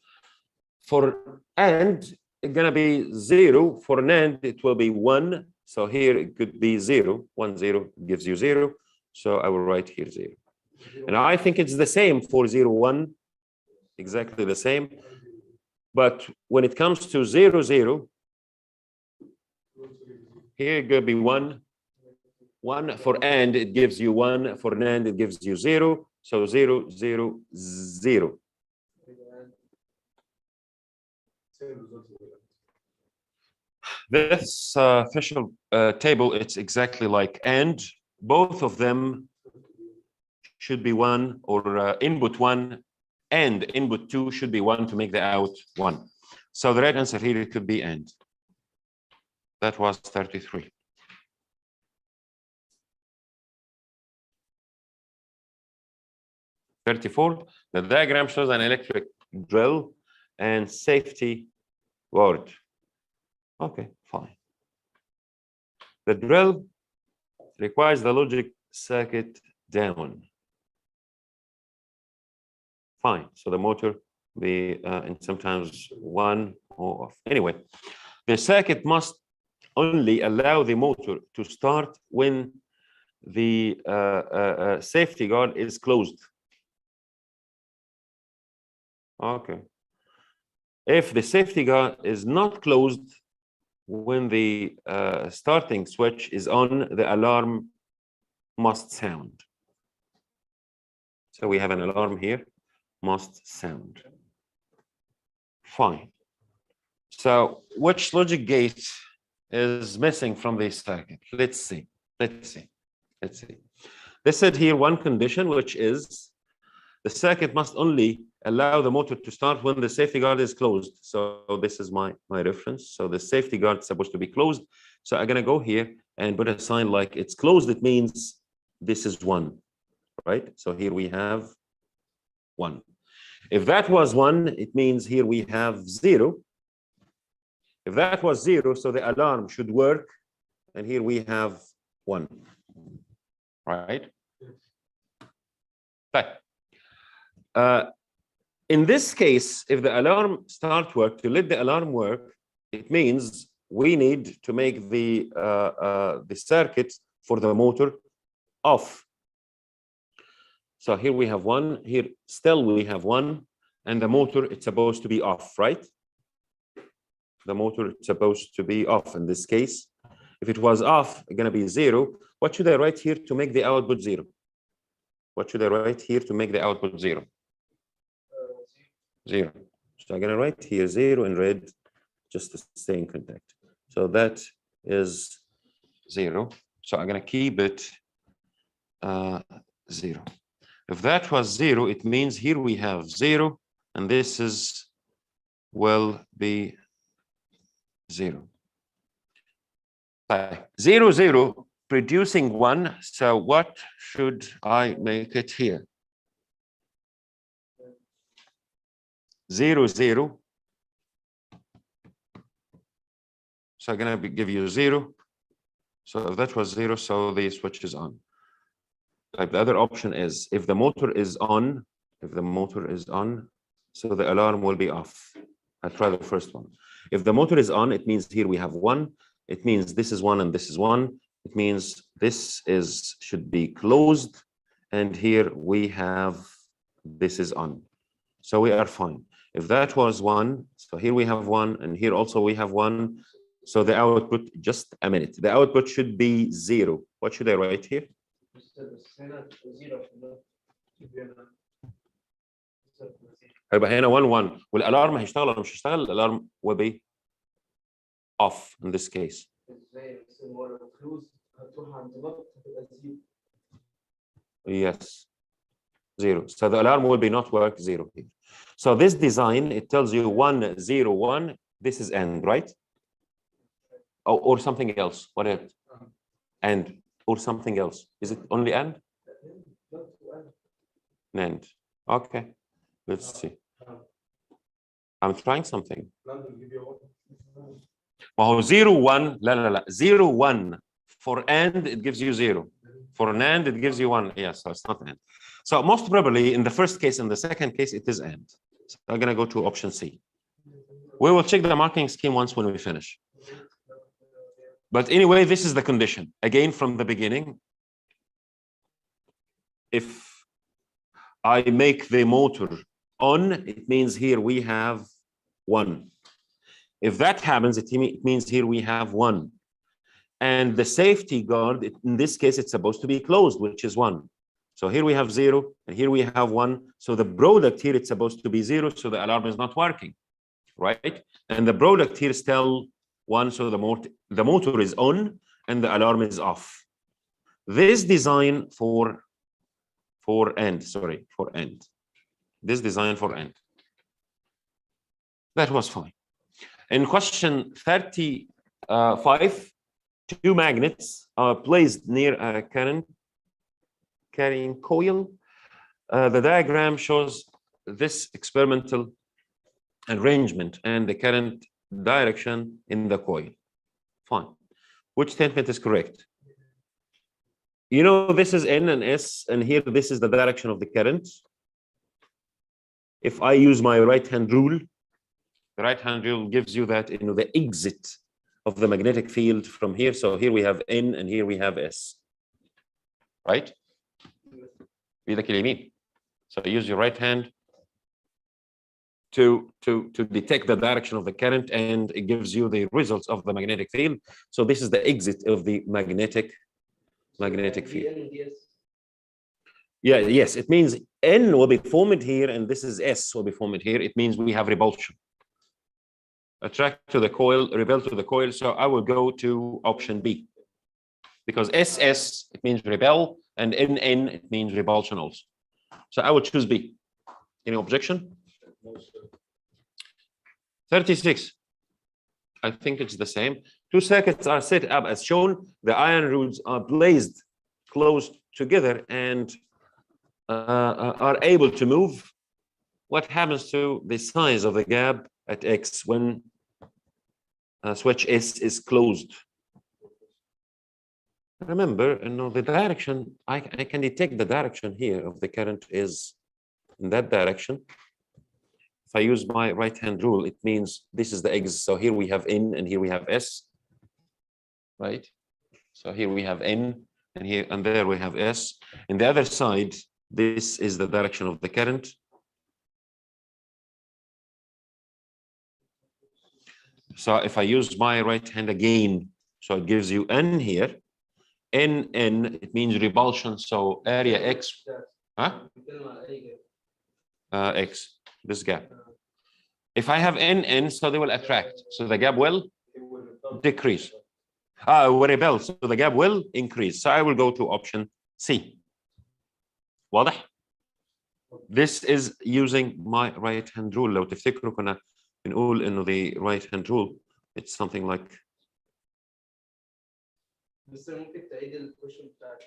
Speaker 1: For AND, it's going to be 0. For NAND, it will be 1. So here it could be 0. 1, 0 gives you 0. So I will write here 0. And I think it's the same for 0, 1. Exactly the same. But when it comes to 0, 0, here it could be 1. 1 for AND, it gives you 1. For NAND, it gives you 0. So 0, 0, 0. This official table, it's exactly like AND. Both of them should be 1, or input 1 and input 2 should be 1 to make the out 1. So the right answer here, it could be AND. That was 33. The diagram shows an electric drill and safety board. Okay, fine. The drill requires the logic circuit down. Fine. So the motor be and sometimes 1 or off. Anyway, the circuit must only allow the motor to start when the safety guard is closed. Okay. If the safety guard is not closed when the starting switch is on, the alarm must sound. So we have an alarm here, must sound. Fine. So which logic gate is missing from this circuit? Let's see. They said here one condition, which is the circuit must only allow the motor to start when the safety guard is closed. So this is my reference. So the safety guard is supposed to be closed. So I'm going to go here and put a sign like it's closed. It means this is 1, right? So here we have 1. If that was 1, it means here we have 0. If that was 0, so the alarm should work. And here we have 1, right? In this case, if the alarm starts work, to let the alarm work, it means we need to make the circuit for the motor off. So here we have 1, here still we have 1, and the motor, it's supposed to be off, right? The motor is supposed to be off in this case. If it was off, it's going to be 0. What should I write here to make the output 0? What should I write here to make the output 0? 0. So I'm going to write here 0 in red just to stay in contact. So that is 0. So I'm going to keep it 0. If that was 0, it means here we have 0, and this is will be 0. 0, 0 producing 1. So what should I make it here? 0, 0. So I'm going to give you 0. So if that was 0, so the switch is on. The other option is if the motor is on, so the alarm will be off. I'll try the first one. If the motor is on, it means here we have 1. It means this is 1 and this is 1. It means this should be closed. And here we have, this is on. So we are fine. If that was 1, so here we have 1, and here also we have 1. So the output, just a minute, the output should be 0. What should I write here? هيبقى هنا 1 1 والالارم هيشتغل ولا مش هيشتغل؟ الالارم will be off in this case. Yes, 0. So the alarm will be not work 0 here. So this design, it tells you 1 0 1. This is AND, right? Or something else. What else? AND or something else. Is it only AND? NAND. Okay. Let's see. I'm trying something. Oh, 0 1 لا 0 1 for and it gives you 0. For NAND it gives you 1. Yes, so it's not AND. So most probably in the first case and the second case it is AND. So I'm going to go to option C. We will check the marking scheme once when we finish. But anyway, this is the condition. Again, from the beginning, if I make the motor on, it means here we have 1. If that happens, it means here we have 1. And the safety guard, in this case, it's supposed to be closed, which is 1. So here we have 0, and here we have 1. So the product here, it's supposed to be 0, so the alarm is not working, right? And the product here is still 1, so the motor is on, and the alarm is off. This design for end. This design for end. That was fine. In question 35, 2 magnets are placed near a current carrying coil. The diagram shows this experimental arrangement and the current direction in the coil. Fine. Which statement is correct? You know, this is N and S, and here this is the direction of the current. If I use my right-hand rule, the right-hand rule gives you that, you know, the exit of the magnetic field from here. So here we have N and here we have S, right? So use your right hand to detect the direction of the current, and it gives you the results of the magnetic field. So this is the exit of the magnetic field. Yeah, yes, it means N will be formed here, and this is S will be formed here. It means we have repulsion. Attract to the coil, repel to the coil. So I will go to option B, because SS it means repel, and NN it means repulsion also. So I will choose B. Any objection? 36. I think it's the same. 2 circuits are set up as shown. The iron rods are placed close together and are able to move. What happens to the size of the gap at X when switch S is closed? Remember, you know, the direction, I can detect the direction here of the current is in that direction. If I use my right-hand rule, it means this is the X. So here we have N and here we have S, right? So here we have N and here and there we have S. In the other side, this is the direction of the current. So if I use my right hand again, so it gives you N here. N, it means repulsion. So area X, huh? X, this gap. If I have N, so they will attract. So the gap will decrease. Will repel, so the gap will increase. So I will go to option C. واضح? This is using my right hand rule. لو تفتكروا كنا بنقول إنه the right hand rule, it's something like.
Speaker 2: ممكن تعيد الكويشن بتاعت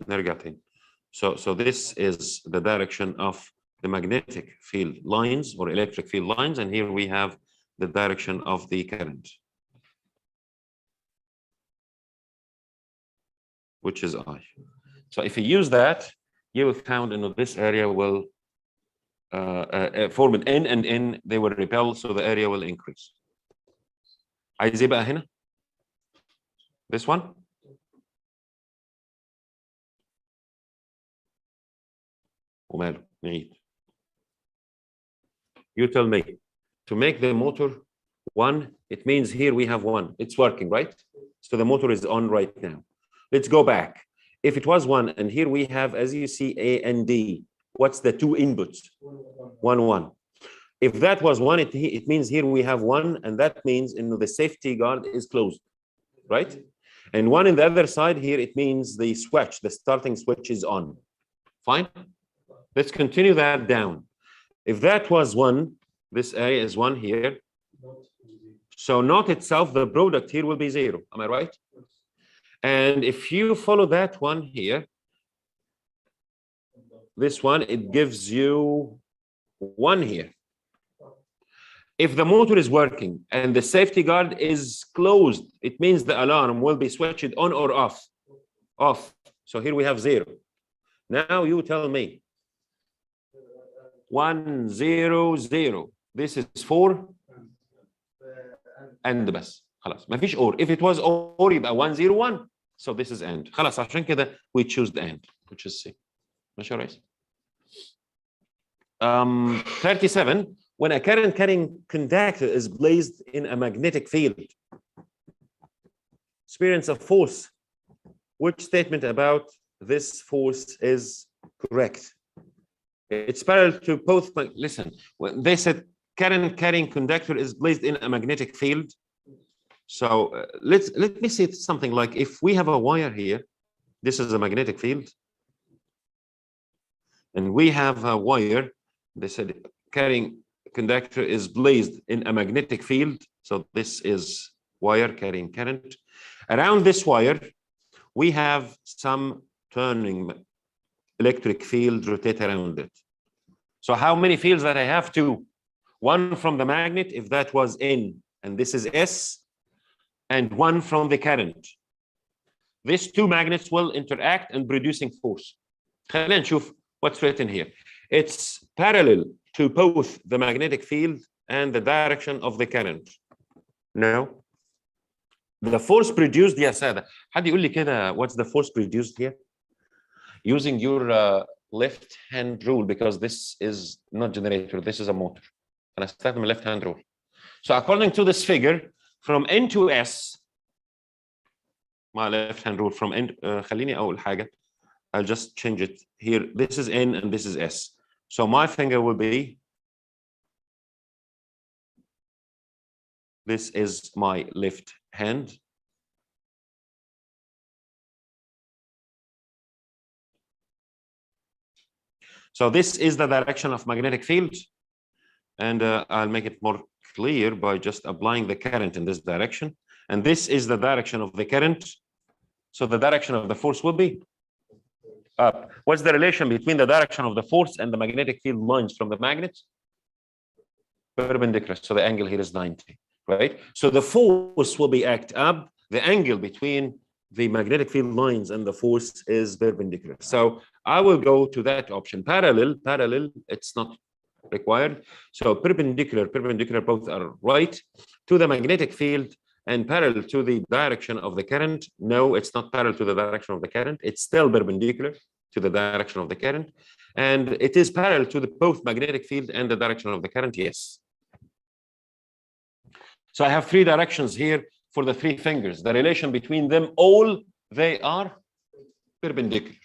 Speaker 1: نرجع تاني. So this is the direction of the magnetic field lines or electric field lines, and here we have the direction of the current, which is I. So if you use that, you will found in this area will form an N, and N they will repel, so the area will increase. عايز ايه بقى هنا؟ This one? وماله؟ نعيد. You tell me. To make the motor 1, it means here we have 1. It's working, right? So the motor is on right now. Let's go back. If it was 1, and here we have, as you see, A and D. What's the 2 inputs? 1, 1. If that was 1, it means here we have 1, and that means the safety guard is closed, right? And 1 in the other side here, it means the switch, the starting switch is on. Fine? Let's continue that down. If that was 1, this area is 1 here. So not itself, the product here will be 0. Am I right? And if you follow that one here, this one, it gives you 1 here. If the motor is working and the safety guard is closed, it means the alarm will be switched on or off. Off. So here we have 0. Now you tell me. 1 0 0. This is 4 and بس. خلاص ما فيش or. If it was or يبقى 1 0 1. So this is and. خلاص عشان كده we choose the and, which is C. ماشي يا ريس. 37. When a current carrying conductor is placed in a magnetic field, experience of force. Which statement about this force is correct? It's parallel to both. Listen, when they said current carrying conductor is placed in a magnetic field. So let me say something like, if we have a wire here, this is a magnetic field, and we have a wire. They said carrying conductor is placed in a magnetic field. So this is wire carrying current. Around this wire, we have some turning electric field rotate around it. So how many fields that I have? 2. 1 from the magnet, if that was N, and this is S, and 1 from the current. These 2 magnets will interact in producing force. خلينا نشوف what's written here. It's parallel to both the magnetic field and the direction of the current. No. The force produced, يا سادة. حد يقول لي كده what's the force produced here? Using your left hand rule, because this is not generator, this is a motor. And I start my left hand rule. So according to this figure, from N to S, my left hand rule from N, خليني أول حاجة, I'll just change it here. This is N and this is S. So my finger will be, this is my left hand. So this is the direction of magnetic field. And I'll make it more clear by just applying the current in this direction. And this is the direction of the current. So the direction of the force will be up. What's the relation between the direction of the force and the magnetic field lines from the magnet? Perpendicular. So the angle here is 90, right? So the force will be act up. The angle between the magnetic field lines and the force is perpendicular. So I will go to that option. Parallel, it's not required. So perpendicular, both are right to the magnetic field and parallel to the direction of the current. No, it's not parallel to the direction of the current. It's still perpendicular to the direction of the current. And it is parallel to the both magnetic field and the direction of the current, yes. So I have 3 directions here for the 3 fingers. The relation between them all, they are perpendicular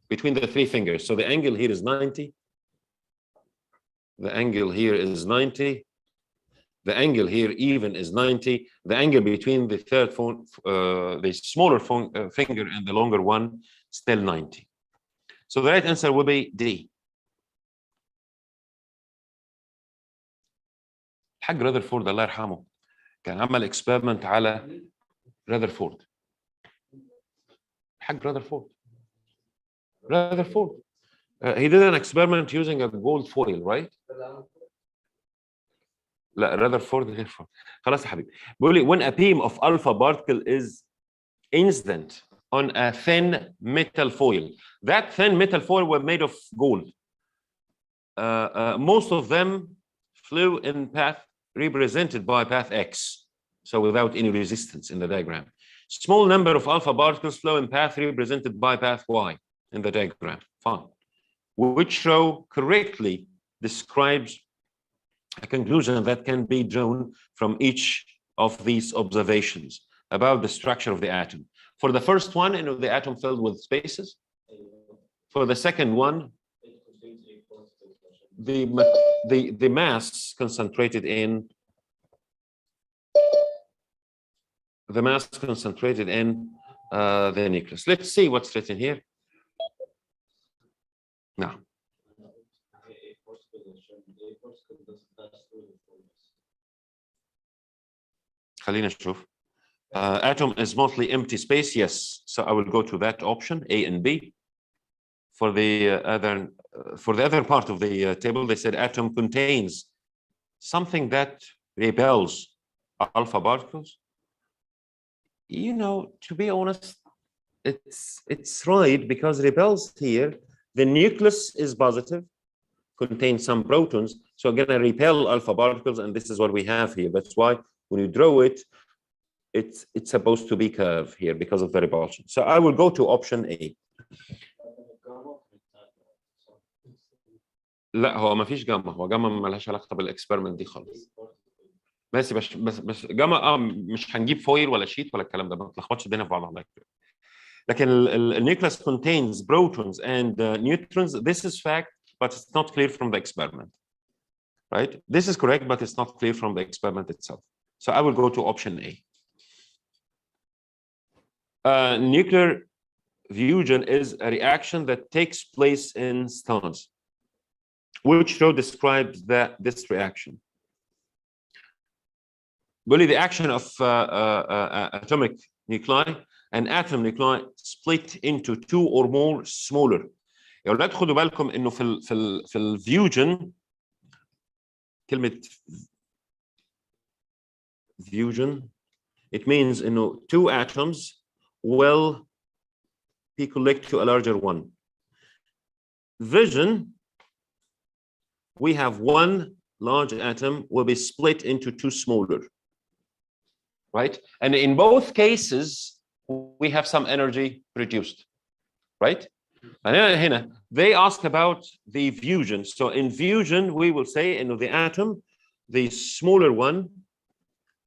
Speaker 1: between the 3 fingers. So the angle here is 90. The angle here is 90. The angle here even is 90. The angle between the third phone, the smaller finger and the longer one, still 90. So the right answer will be D. الحاج رذرفورد الله يرحمه كان عمل experiment على رذرفورد. الحاج رذرفورد. He did an experiment using a gold foil, right? لا رذرفورد غير فورد. خلاص يا حبيبي. بيقول لي when a beam of alpha particle is incident on a thin metal foil. That thin metal foil were made of gold. Most of them flew in path represented by path X, so without any resistance in the diagram. Small number of alpha particles flow in path represented by path Y in the diagram. Fine. Which row correctly describes a conclusion that can be drawn from each of these observations about the structure of the atom? For the first one, the atom filled with spaces. For the second one, the mass concentrated in the nucleus. Let's see what's written here. Now, خلينا نشوف. Atom is mostly empty space. Yes, so I will go to that option, A and B. for the other part of the table, they said atom contains something that repels alpha particles. You know, to be honest, it's right, because repels here, the nucleus is positive, contains some protons, so gonna repel alpha particles, and this is what we have here. That's why when you draw it, it's supposed to be curved here because of the repulsion. So I will go to option A. لا هو ما فيش جاما، هو جاما ما لهاش علاقه بالاكسبيرمنت دي خالص. بس جاما مش هنجيب فويل ولا شيت ولا الكلام ده، ما تلخبطش الدنيا في بعضها. لكن النيوكليس contains protons and neutrons. This is fact, but it's not clear from the experiment, right? This is correct, but it's not clear from the experiment itself. So I will go to option A. Nuclear fusion is a reaction that takes place in stars. Which row describes this reaction? Really, the action of atomic nuclei and atom nuclei split into two or more smaller. يا أولاد خدوا بالكم إنه في الفيوجن، كلمة fusion, it means إنه two atoms will be collected to a larger one. Fission, we have one large atom will be split into two smaller, right? And in both cases, we have some energy produced, right? And here, they ask about the fusion. So in fusion, we will say in the atom, the smaller one,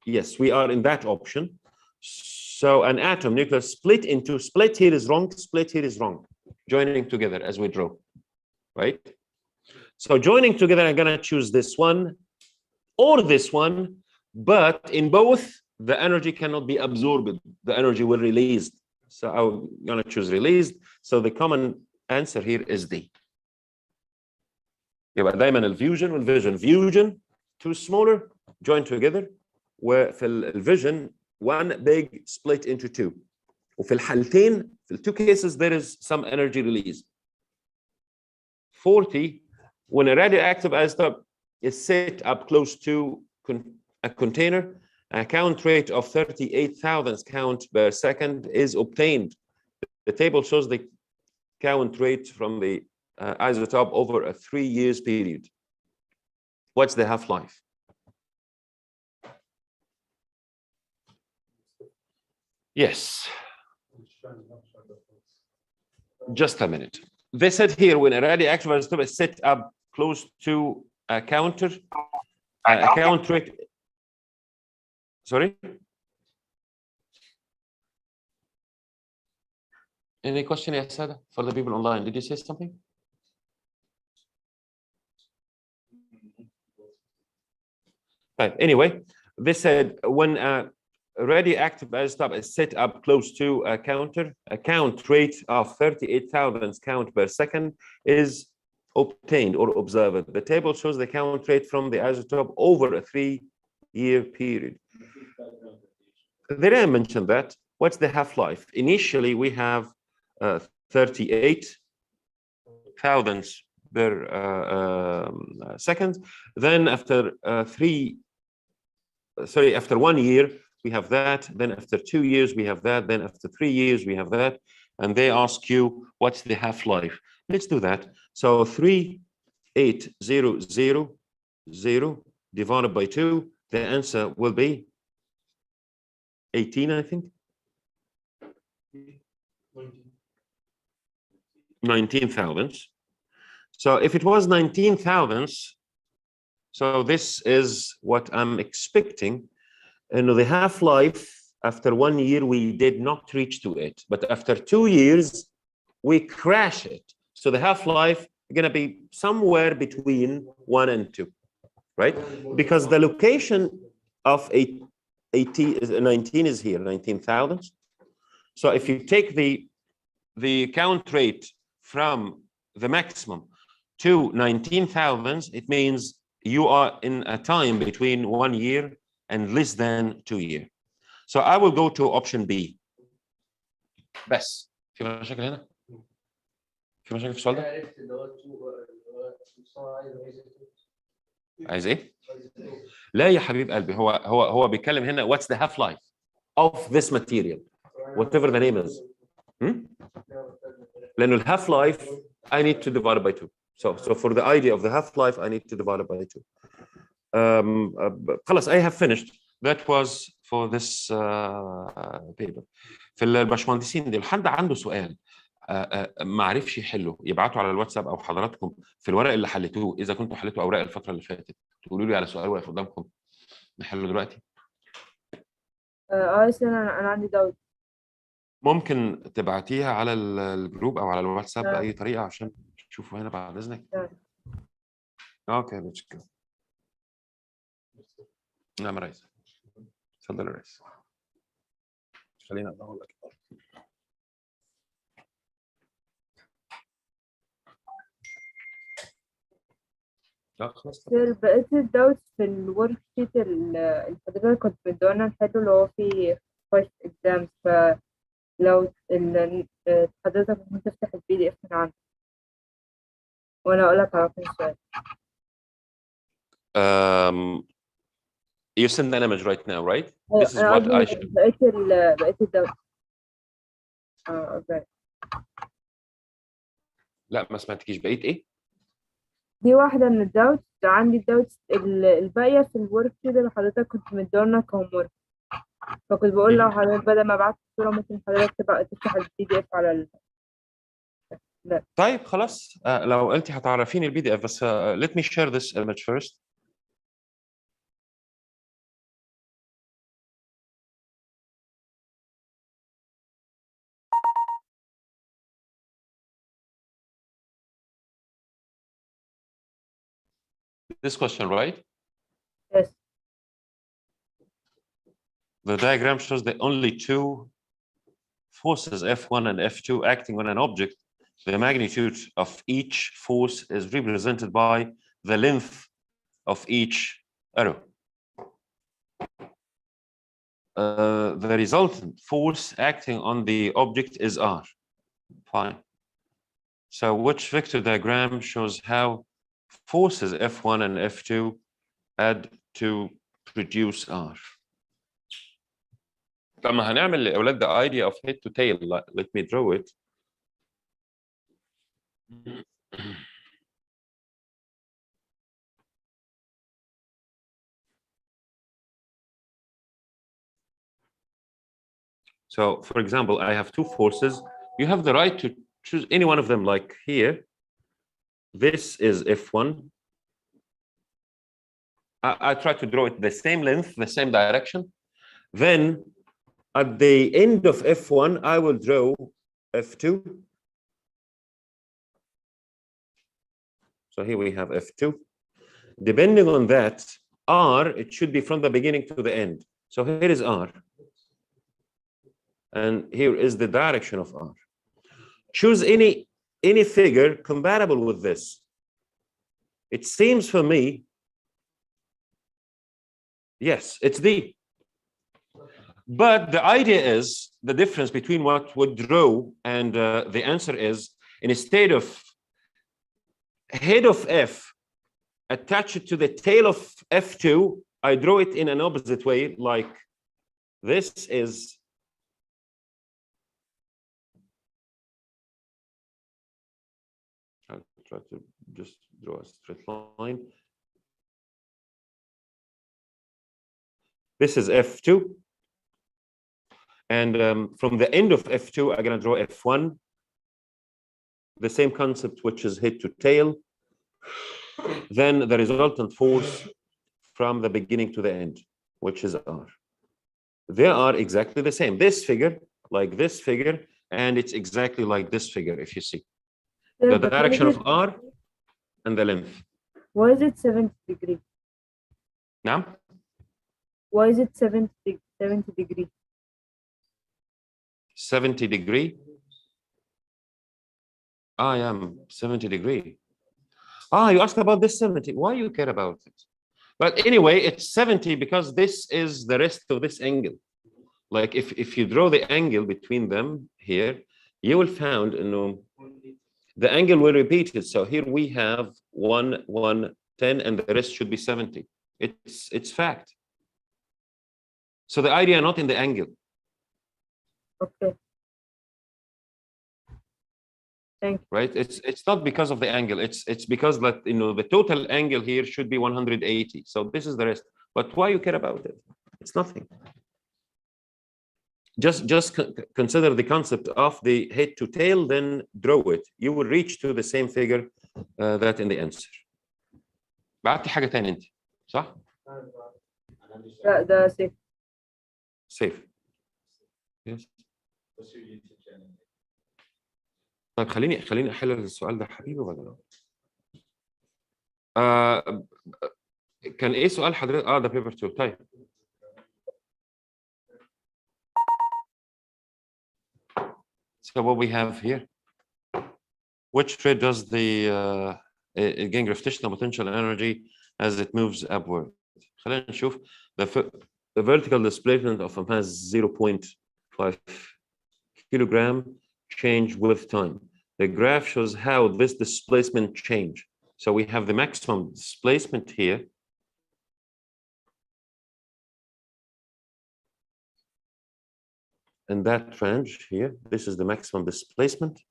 Speaker 1: yes, we are in that option. So an atom nucleus split here is wrong, split here is wrong. Joining together as we draw, right? So joining together, I'm gonna choose this one or this one, but in both, the energy cannot be absorbed. The energy will release. So I'm gonna choose released. So the common answer here is D. يبقى دايما الفيوجن والفيجن. Fusion, two smaller, joined together. وفي الفيجن, one big split into two. وفي الحالتين, في two cases, there is some energy release. 40, when a radioactive isotope is set up close to a container, a count rate of 38,000 count per second is obtained. The table shows the count rate from the isotope over a 3 years period. What's the half-life? Yes. Just a minute. They said here, when a radioactive isotope is set up close to a count rate. Sorry? Any question, Yasada, for the people online? Did you say something? Right. Anyway, they said when a radioactive isotope is set up close to a count rate of 38,000 count per second is obtained or observed. The table shows the count rate from the isotope over a 3-year period. They didn't mention that. What's the half-life? Initially, we have 38,000 per second. Then after after 1 year, we have that. Then after 2 years, we have that. Then after 3 years, we have that. And they ask you, what's the half-life? Let's do that. So 3,8,0,0 divided by 2, the answer will be 18, I think. 19,000. So if it was 19,000, so this is what I'm expecting. And the half-life, after 1 year, we did not reach to it. But after 2 years, we crash it. So the half-life is going to be somewhere between 1 and 2, right? Because the location of 19 is here, 19,000. So if you take the count rate from the maximum to 19,000, it means you are in a time between 1 year and less than 2 years. So I will go to option B. بس في مشاكل هنا؟ في مشاكل في السؤال ده؟
Speaker 2: عرفت اللي هو
Speaker 1: عايز ايه؟ لا يا حبيب قلبي، هو بيتكلم هنا what's the half life of this material whatever the name is. لأنه ال half life I need to divide it by 2. So for the idea of the half life I need to divide it by 2. خلاص I have finished. That was for this paper. في الباشمهندسين دي حد عنده سؤال ما عرفش يحله يبعتوا على الواتساب او حضراتكم في الورق اللي حليتوه، اذا كنتوا حليتوا اوراق الفتره اللي فاتت تقولوا لي على سؤال واقف قدامكم نحله دلوقتي.
Speaker 3: انا عندي داوت.
Speaker 1: ممكن تبعتيها على الجروب او على الواتساب باي طريقه عشان تشوفوا هنا بعد اذنك. اوكي مشكلة. نعم رئيس. تفضل يا رئيس. خلينا اقول لك. خلاص.
Speaker 3: بقيت الداوت في الورك شيت اللي حضرتك كنت مدونا نحله اللي هو فيه 5 exams، فلو حضرتك ممكن تفتح PDF من عندك وانا اقول لك على كل سؤال.
Speaker 1: You send an image right now, right? This is what I should.
Speaker 3: بقيت الداوت. اوكي.
Speaker 1: لا ما سمعتكيش. بقيت ايه؟
Speaker 3: دي واحدة من الداوت. عندي الداوت الباقية في الورك شيت اللي حضرتك كنت مدونا كهوم ورك، فكنت بقول لو حضرتك بدل ما ابعت الصورة ممكن حضرتك تبقى تفتح PDF على لا.
Speaker 1: طيب خلاص لو انت هتعرفيني PDF بس let me share this image first. This question, right?
Speaker 3: Yes.
Speaker 1: The diagram shows the only two forces, F1 and F2, acting on an object. The magnitude of each force is represented by the length of each arrow. The resultant force acting on the object is R. Fine. So which vector diagram shows how forces F1 and F2 add to produce R? لما هنعمل لأولاد the idea of head to tail, let me draw it. So for example, I have two forces. You have the right to choose any one of them, like here. This is F1. I try to draw it the same length, the same direction. Then at the end of F1, I will draw F2. So here we have F2. Depending on that, R, it should be from the beginning to the end. So here is R. And here is the direction of R. Choose any figure compatible with this. It seems for me, yes, it's D. But the idea is the difference between what would draw and the answer is, instead of head of F, attach it to the tail of F2, I draw it in an opposite way, like this is I'll try to just draw a straight line. This is F2. And from the end of F2, I'm going to draw F1. The same concept, which is head to tail. Then the resultant force from the beginning to the end, which is R. They are exactly the same. This figure, like this figure, and it's exactly like this figure, if you see. The direction of R and the length.
Speaker 3: Why is it 70 degrees?
Speaker 1: Now?
Speaker 3: Why is it 70 degrees?
Speaker 1: 70 degree? I am 70 degree. You asked about this 70. Why you care about it? But anyway, it's 70 because this is the rest of this angle. Like if you draw the angle between them here, you will find the angle will repeat it. So here we have 1, 1, 10, and the rest should be 70. It's fact. So the idea not in the angle.
Speaker 3: Okay. Thank you.
Speaker 1: Right? It's not because of the angle. It's because that the total angle here should be 180. So this is the rest. But why you care about it? It's nothing. Just consider the concept of the head to tail, then draw it. You will reach to the same figure that in the answer. بعت حاجة تانية انت صح؟
Speaker 3: لا ده safe.
Speaker 1: Safe. Yes. طيب خليني احل السؤال ده حبيبي ولا لا؟ كان ايه سؤال حضرتك؟ ده بيبر 2. طيب so what we have here, which rate does the gain gravitational potential energy as it moves upward? خلينا نشوف the vertical displacement of a mass 0.5 kilogram change with time. The graph shows how this displacement change. So we have the maximum displacement here. And that range here, this is the maximum displacement.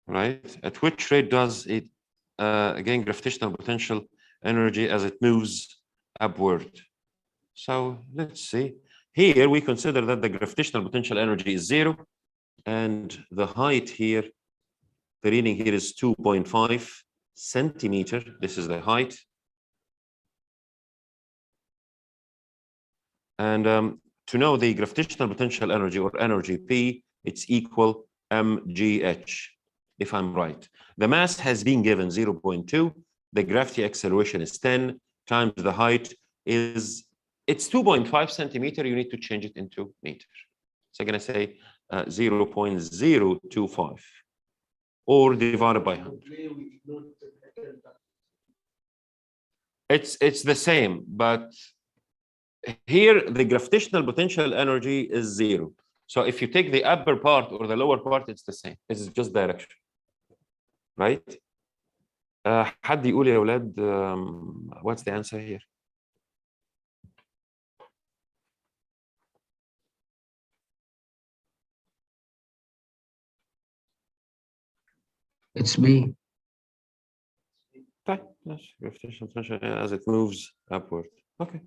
Speaker 1: Right? At which rate does it gain gravitational potential energy as it moves upward? So let's see. Here we consider that the gravitational potential energy is 0, and the height here, the reading here is 2.5 centimeter. This is the height. And to know the gravitational potential energy, or energy P, it's equal mgh, if I'm right. The mass has been given 0.2. The gravity acceleration is 10 times the height is, it's 2.5 centimeter. You need to change it into meter. So I'm going to say 0.025 or divided by 100. It's the same, but here the gravitational potential energy is 0. So if you take the upper part or the lower part, it's the same. It's just direction. Right? حد يقول يا أولاد what's the answer here?
Speaker 2: It's B.
Speaker 1: Yes, gravitational potential as it moves upward. Okay.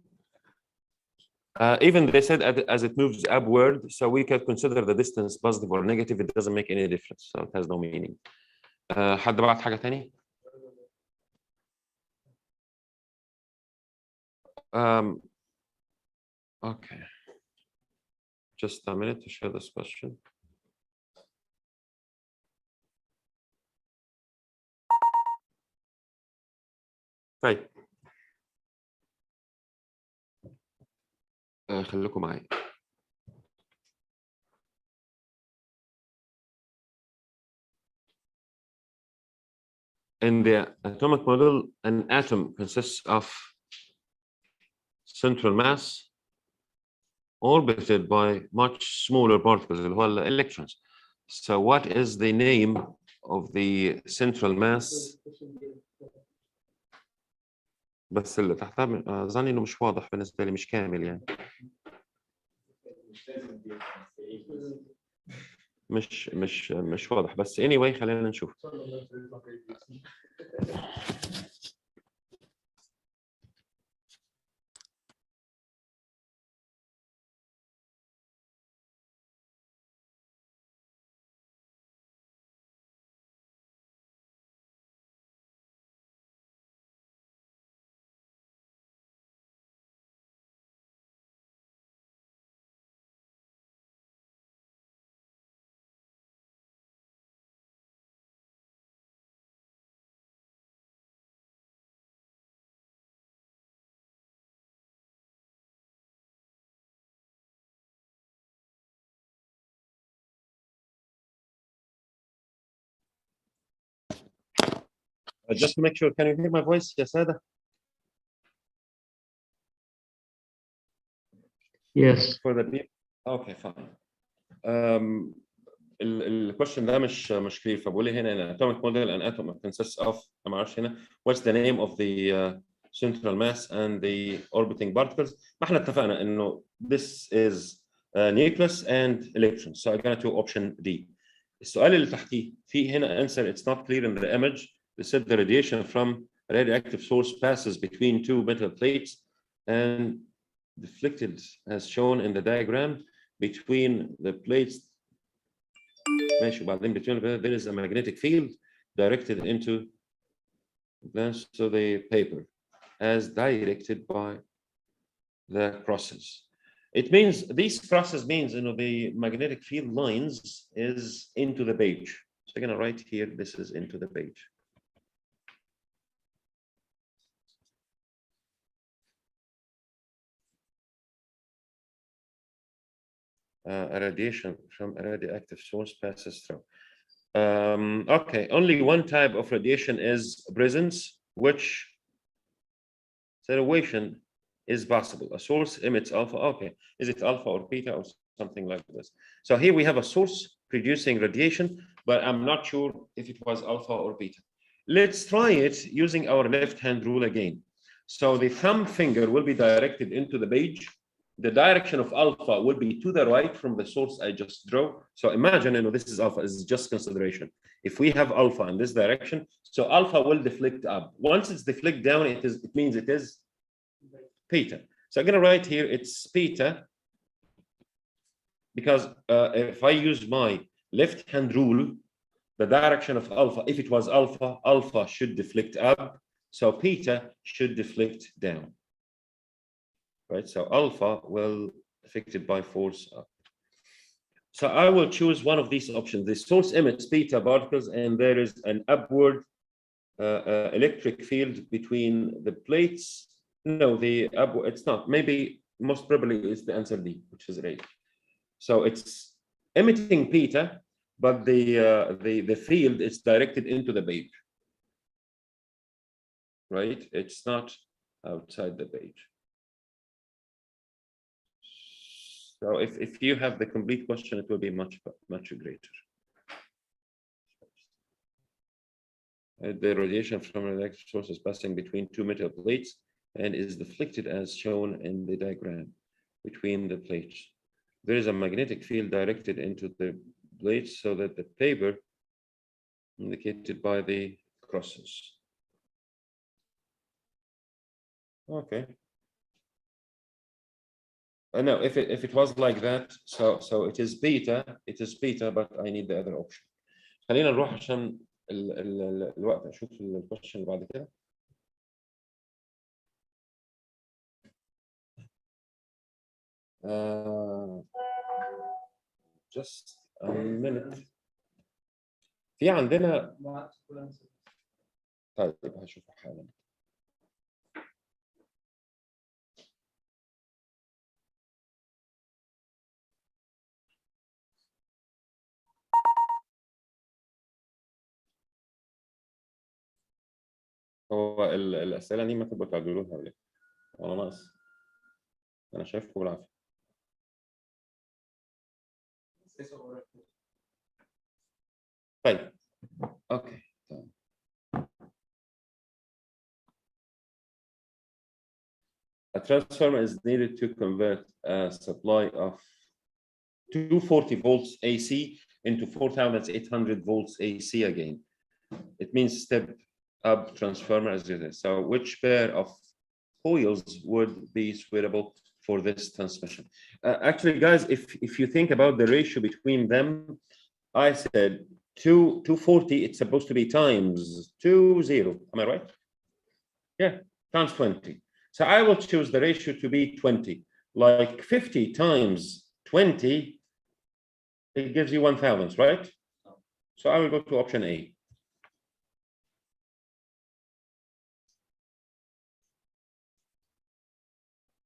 Speaker 1: Even they said as it moves upward, so we can consider the distance positive or negative. It doesn't make any difference, so it has no meaning. حد بعت حاجة تاني؟ Okay. Just a minute to share this question. طيب. خليكم معايا. In the atomic model, an atom consists of central mass orbited by much smaller particles, اللي هو electrons. So what is the name of the central mass? بس اللي تحتها أظن إنه مش واضح بالنسبة لي، مش كامل يعني. مش واضح، بس anyway خلينا نشوف. Just to make sure, can you hear my voice, يا سادة?
Speaker 2: Yes.
Speaker 1: For the people? Okay, fine. الكويشن ده مش clear. فبقول لي هنا ان atomic model and atom consists of ما اعرفش هنا what's the name of the central mass and the orbiting particles. ما احنا اتفقنا انه this is nucleus and electrons. So I'm gonna do option D. السؤال اللي تحتيه في هنا answer it's not clear in the image. They said the radiation from a radioactive source passes between two metal plates and deflected as shown in the diagram between the plates. ماشي. وبعدين between there is a magnetic field directed into the paper as directed by the crosses. It means these crosses means the magnetic field lines is into the page. So I'm gonna write here this is into the page. A radiation from a radioactive source passes through. Okay, only one type of radiation is presence, which situation is possible. A source emits alpha. Okay, is it alpha or beta or something like this? So here we have a source producing radiation, but I'm not sure if it was alpha or beta. Let's try it using our left-hand rule again. So the thumb finger will be directed into the page. The direction of alpha will be to the right from the source I just drew. So imagine, this is alpha, this is just consideration. If we have alpha in this direction, so alpha will deflect up. Once it's deflect down, it means it is beta. So I'm gonna write here it's beta, because if I use my left-hand rule, the direction of alpha, if it was alpha, alpha should deflect up, so beta should deflect down. Right, so alpha will affected by force up. So I will choose one of these options. The source emits beta particles, and there is an upward electric field between the plates. No, it's not. Maybe most probably is the answer D, which is right. So it's emitting beta, but the field is directed into the page. Right? It's not outside the page. So if you have the complete question, it will be much greater. The radiation from an electric source is passing between two metal plates and is deflected as shown in the diagram between the plates. There is a magnetic field directed into the plates so that the paper indicated by the crosses. Okay. No, if it was like that, so it is beta, but I need the other option. خلينا نروح عشان الوقت اشوف الكويشن اللي بعد كده. Just a minute. في عندنا طيب هشوف حالا. هو الأسئلة دي ما تبقى تعدلوها ولا ولا ناقص؟ أنا شايفكم بالعافية. طيب أوكي تمام. A transformer is needed to convert a supply of 240 volts AC into 4,800 volts AC again. It means step up transformer as it is. So which pair of coils would be suitable for this transmission? Actually, guys, if you think about the ratio between them, I said 240, it's supposed to be times 20. Am I right? Yeah, times 20. So I will choose the ratio to be 20. Like 50 times 20, it gives you 1,000, right? So I will go to option A.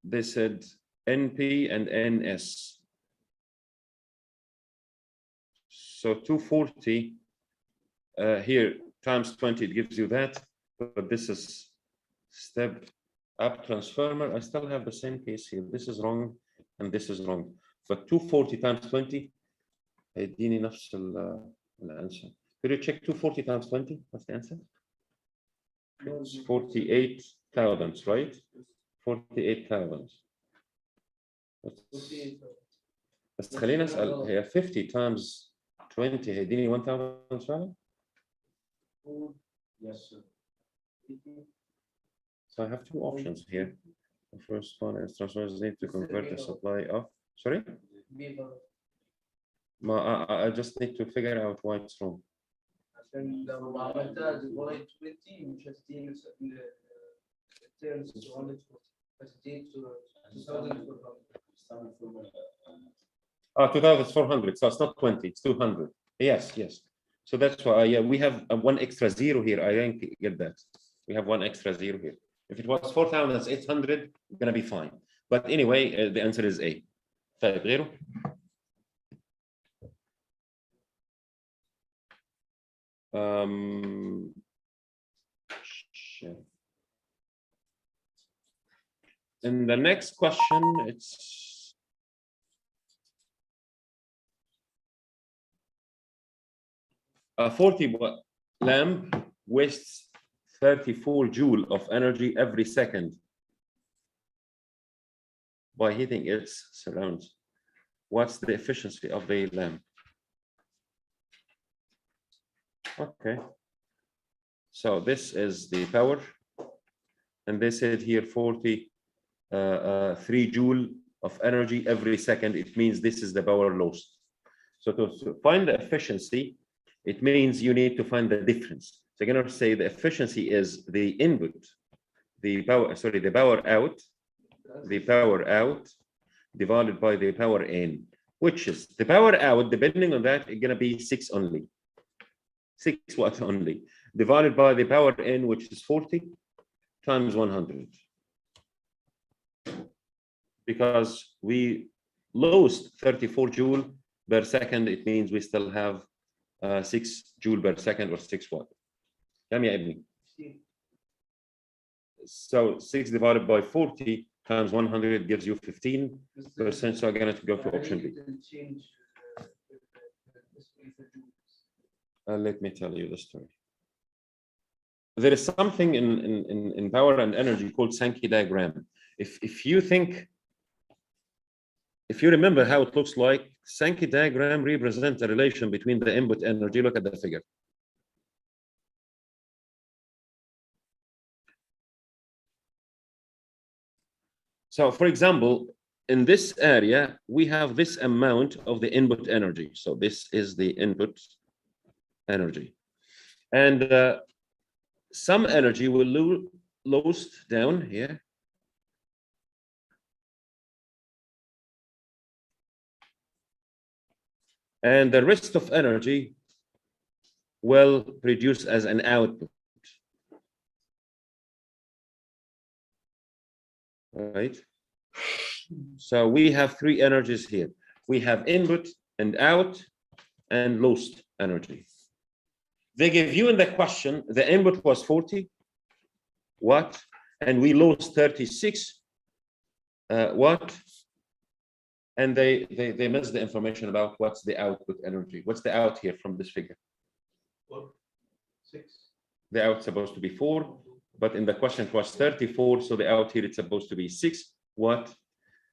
Speaker 1: They said NP and NS. So 240 here times 20, it gives you that, but this is step up transformer. I still have the same case here. This is wrong and this is wrong. But 240 times 20, هيديني نفس الانسر. Could you check 240 times 20? What's the answer? It's 48,000, right? 48,000. بس خلينا اسال هي 50 times 20 هيديني 1,000 فعلا؟
Speaker 2: Yes, sir.
Speaker 1: So I have two options here. The first one is transformers need to convert the supply of. Sorry? I just need to figure out why it's wrong.
Speaker 2: عشان لو عملتها divide 20 مش هتديني returns 240 هتديني 2,400.
Speaker 1: 2,400. So it's not 20, it's 200. Yes, yes. So that's why yeah, we have one extra zero here. I didn't get that. We have one extra zero here. If it was 4,800, it's gonna be fine. But anyway, the answer is A. طيب غيره؟ In the next question, it's a 40-watt lamp wastes 34 joule of energy every second by heating its surrounds. What's the efficiency of the lamp? Okay. So this is the power, and they said here 43 joule of energy every second. It means this is the power lost. So to find the efficiency, it means you need to find the difference. So you're going to say the efficiency is the input, the power out divided by the power in, which is the power out, depending on that, it's going to be 6 only. 6 watts only, divided by the power in, which is 40 times 100. Because we lost 34 joule per second, it means we still have 6 joule per second or 6 watt. So 6 divided by 40 times 100 gives you 15%. So I'm going to go to option B. Let me tell you the story. There is something in power and energy called Sankey diagram. If you remember how it looks like, Sankey diagram represents a relation between the input energy. Look at the figure. So for example, in this area, we have this amount of the input energy. So this is the input energy. And some energy will lost down here. And the rest of energy will produce as an output. Right? So we have 3 energies here. We have input and out and lost energy. They give you in the question, the input was 40 watt and we lost 36 watt. And they missed the information about what's the output energy. What's the out here from this figure?
Speaker 2: 6.
Speaker 1: The out's supposed to be 4, but in the question it was 34, so the out here it's supposed to be 6 watt.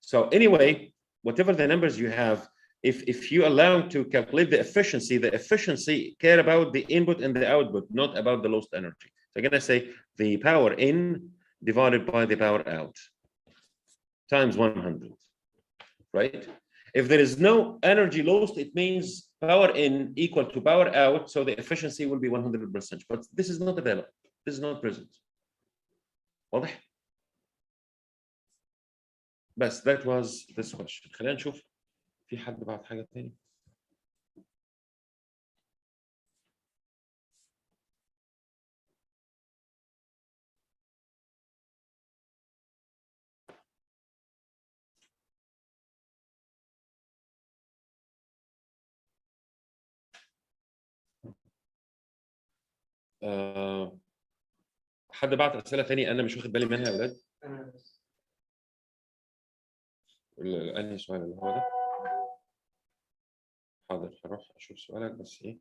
Speaker 1: So anyway, whatever the numbers you have, if you allow to calculate the efficiency care about the input and the output, not about the lost energy. So I'm gonna say the power in divided by the power out times 100. Right? If there is no energy lost, it means power in equal to power out, so the efficiency will be 100%. But this is not available. This is not present. واضح؟ بس that was this question. خلينا نشوف في حد بعد حاجة تاني. حد بعت اسئله ثانيه انا مش واخد بالي منها يا اولاد؟ انهي سؤال اللي هو ده؟ حاضر هروح اشوف سؤالك بس ايه.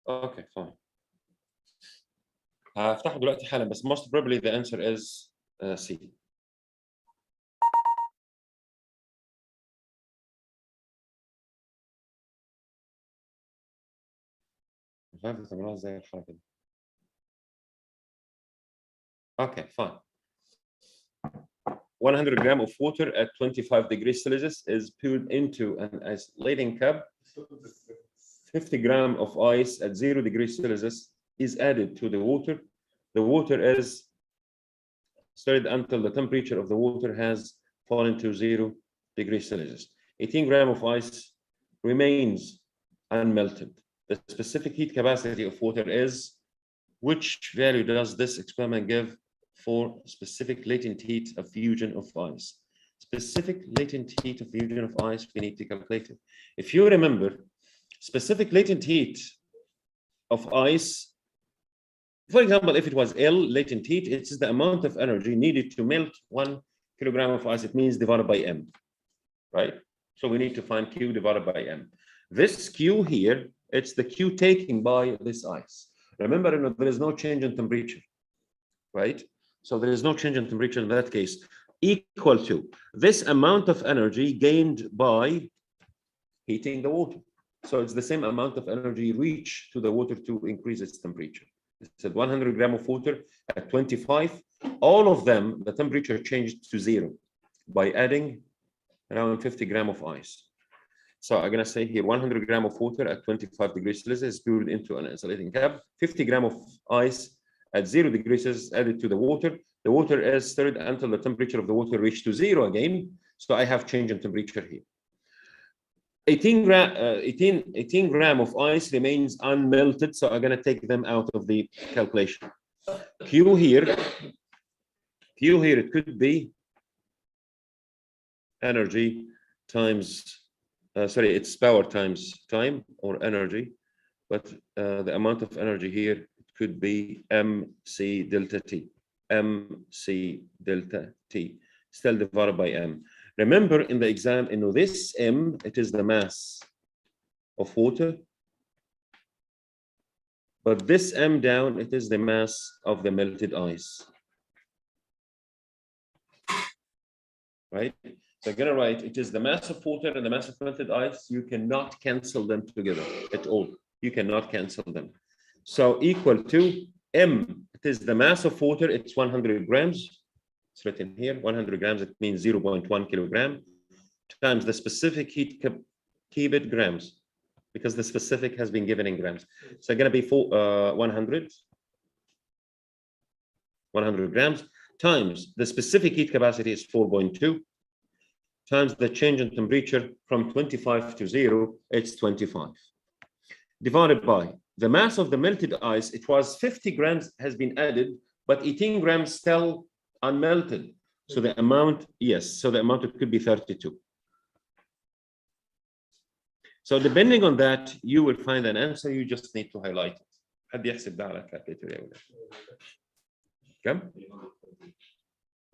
Speaker 1: اوكي fine. هفتحه دلوقتي حالا بس most probably the answer is C. مش عارف تعملوها ازاي الحركة دي. Okay, fine. 100 gram of water at 25 degrees Celsius is poured into an isolating cup. 50 gram of ice at 0 degrees Celsius is added to the water. The water is stirred until the temperature of the water has fallen to 0 degrees Celsius. 18 gram of ice remains unmelted. The specific heat capacity of water is, which value does this experiment give for specific latent heat of fusion of ice? Specific latent heat of fusion of ice, we need to calculate it. If you remember, specific latent heat of ice, for example, if it was L latent heat, it's the amount of energy needed to melt 1 kilogram of ice. It means divided by M, right? So we need to find Q divided by M. This Q here, it's the Q taken by this ice. Remember, there is no change in temperature, right? So there is no change in temperature in that case, equal to this amount of energy gained by heating the water. So it's the same amount of energy reached to the water to increase its temperature. It's at 100 gram of water at 25. All of them, the temperature changed to 0 by adding around 50 gram of ice. So I'm going to say here 100 gram of water at 25 degrees Celsius poured into an insulating cup. 50 gram of ice at 0 degrees Celsius added to the water. The water is stirred until the temperature of the water reached to 0 again. So I have change in temperature here. 18 gram of ice remains unmelted. So I'm going to take them out of the calculation. Q here, it could be energy times, it's power times time or energy, but the amount of energy here could be MC delta T, MC delta T, still divided by M. Remember in the exam, this M, it is the mass of water, but this M down, it is the mass of the melted ice, right? So I'm gonna write, it is the mass of water and the mass of melted ice. You cannot cancel them together at all. You cannot cancel them. So equal to M, it is the mass of water, it's 100 grams. It's written here, 100 grams, it means 0.1 kilogram, times the specific heat, keep it grams, because the specific has been given in grams. So gonna be 100 grams, times the specific heat capacity is 4.2, times the change in temperature from 25 to 0, it's 25. Divided by the mass of the melted ice, it was 50 grams has been added, but 18 grams still unmelted. So the amount, yes, so the amount it could be 32. So depending on that, you will find an answer. You just need to highlight it. حد يحسب ده على calculator يا ولاد. كم؟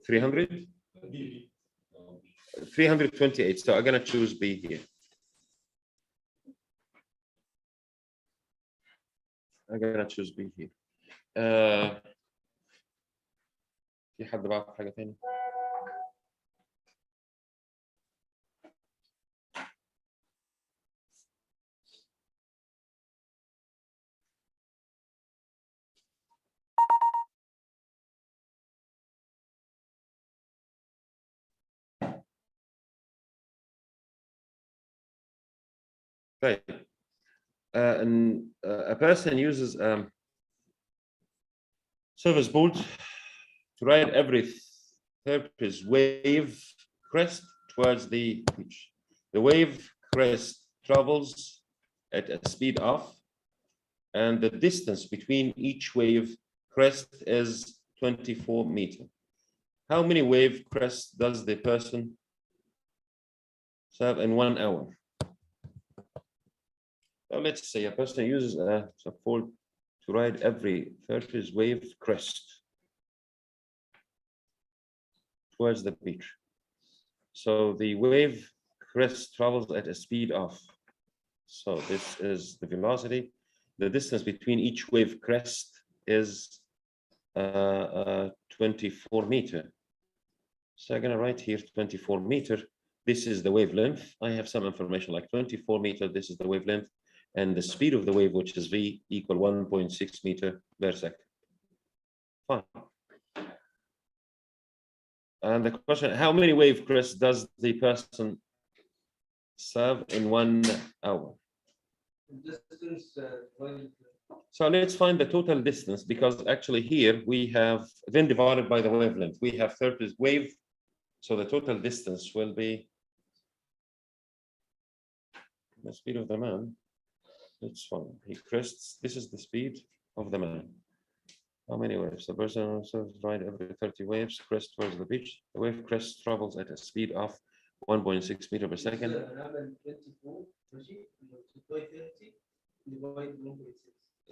Speaker 1: 300? 328. So I'm gonna choose B here. I'm gonna choose B here. في حد بعت حاجة تاني؟ طيب. A person uses surface board to ride every surface wave crest towards the beach. The wave crest travels at a speed of, and the distance between each wave crest is 24 meters. How many wave crests does the person serve in 1 hour? So let's say a person uses a support to ride every surface wave crest towards the beach. So the wave crest travels at a speed of So this is the velocity. The distance between each wave crest is 24 meter. So I'm gonna write here 24 meter. This is the wavelength. I have some information like 24 meter. This is the wavelength, and the speed of the wave, which is v, equal 1.6 meter per second. Fine. And the question: how many wave crests does the person serve in 1 hour?
Speaker 2: Distance,
Speaker 1: So let's find the total distance, because actually here we have then divided by the wavelength. We have 30 wave, so the total distance will be the speed of the man. It's fine. He crests. This is the speed of the man. How many waves? The person serves right every 30 waves, crest towards the beach. The wave crest travels at a speed of 1.6 meter per second.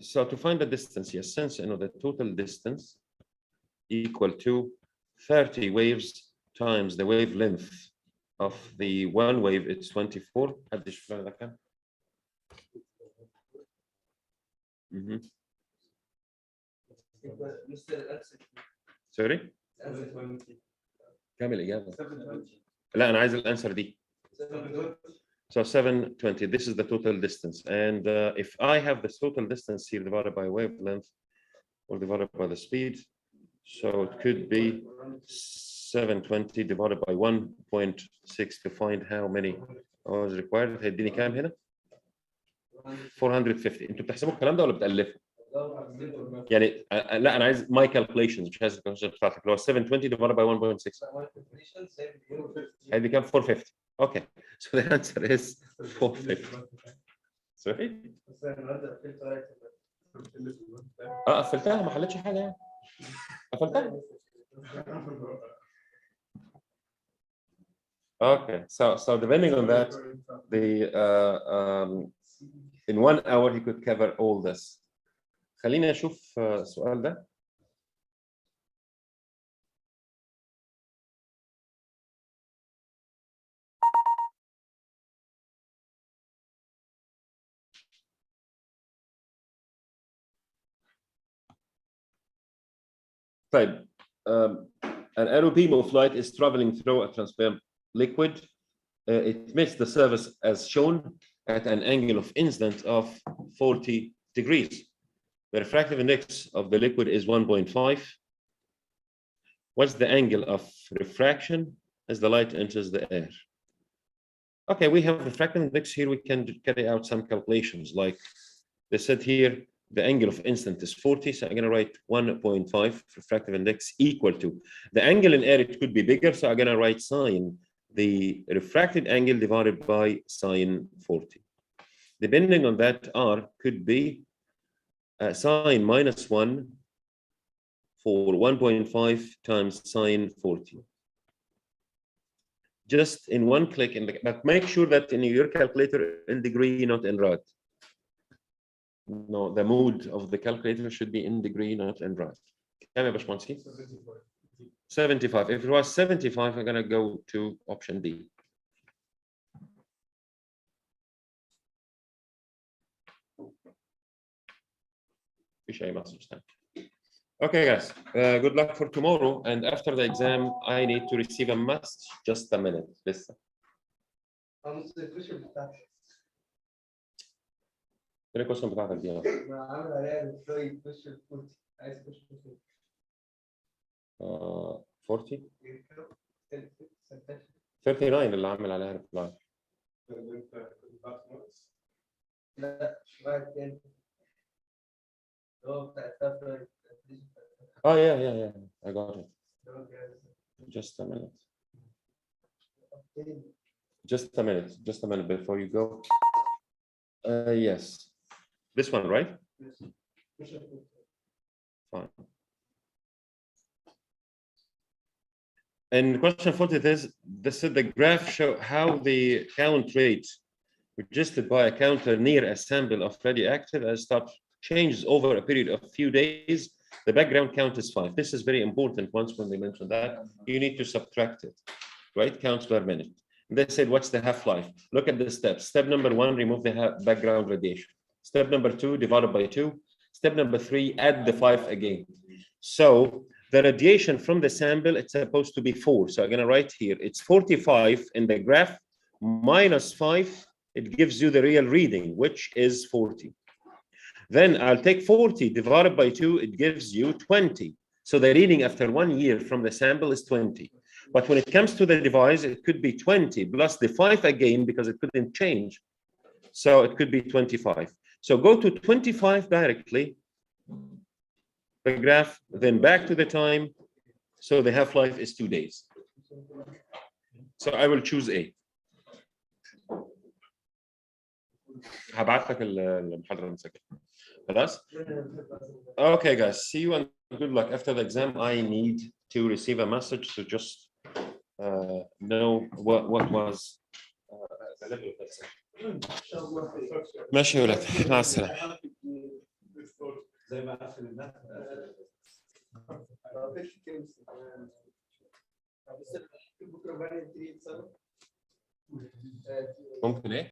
Speaker 1: So to find the distance, yes, since you know the total distance equal to 30 waves times the wavelength of the one wave, it's 24. سوري كم الإجابة؟ لا أنا عايز الأنسر دي. So 720, this is the total distance. And if I have the total distance here divided by wavelength or divided by the speed, so it could be 720 divided by 1.6 to find how many hours required. هيديني كام هنا؟ 450. انتوا بتحسبوا الكلام ده ولا بتألفوا؟ يعني لا انا عايز my calculations مش عايز الكالكوليشن بتاعتك. اللي هو 720 divided by 1.6 هيدي كام؟ 450. Okay, so the answer is 450. Sorry? قفلتها ما حلتش حاجه يعني. قفلتها. Okay, so depending on that, the in 1 hour he could cover all this. خليني اشوف السؤال ده. طيب, an arrow beam of light is traveling through a transparent liquid. It meets the surface as shown at an angle of incidence of 40 degrees. The refractive index of the liquid is 1.5. What's the angle of refraction as the light enters the air? Okay, we have refractive index here. We can carry out some calculations. Like they said here, the angle of incidence is 40. So I'm going to write 1.5 refractive index equal to the angle in air. It could be bigger. So I'm going to write sine the refracted angle divided by sine 40. Depending on that, R could be sine minus 1 for 1.5 times sine 40. Just in one click, but make sure that in your calculator in degree, not in rad. No, the mode of the calculator should be in degree, not in rad. 75. If it was 75, I'm going to go to option D. Okay, guys, good luck for tomorrow. And after the exam, I need to receive a message. Just a minute. Listen. ايه الكويشن بتاعتك دي؟
Speaker 2: عامل عليها شويه كويشن 40 عايز كويشن
Speaker 1: 40 39 اللي عامل عليها ريبلاي.
Speaker 2: لا واحد تاني هو بتاع السفر.
Speaker 1: Oh yeah, I got it. Just a minute. Just a minute before you go. Yes. This one, right? Fine. And question 40 is, the graph show how the count rate registered by a counter near a sample of radioactive as start changes over a period of few days. The background count is 5. This is very important. Once when they mention that, you need to subtract it, right? Counts per minute. They said, what's the half-life? Look at the steps. Step number 1, remove the background radiation. Step number 2, divided by 2. Step number 3, add the 5 again. So the radiation from the sample, it's supposed to be 4. So I'm going to write here, it's 45 in the graph minus 5. It gives you the real reading, which is 40. Then I'll take 40 divided by 2. It gives you 20. So the reading after 1 year from the sample is 20. But when it comes to the device, it could be 20 plus the 5 again because it couldn't change. So it could be 25. So go to 25 directly, the graph, then back to the time. So the half-life is 2 days. So I will choose A. هبعت لك المحاضرة المسجلة. خلاص؟ Okay, guys. See you and good luck. After the exam, I need to receive a message to just know what was the level of that session. ماشي يا ولاد. مع السلامة. ممكن ايه؟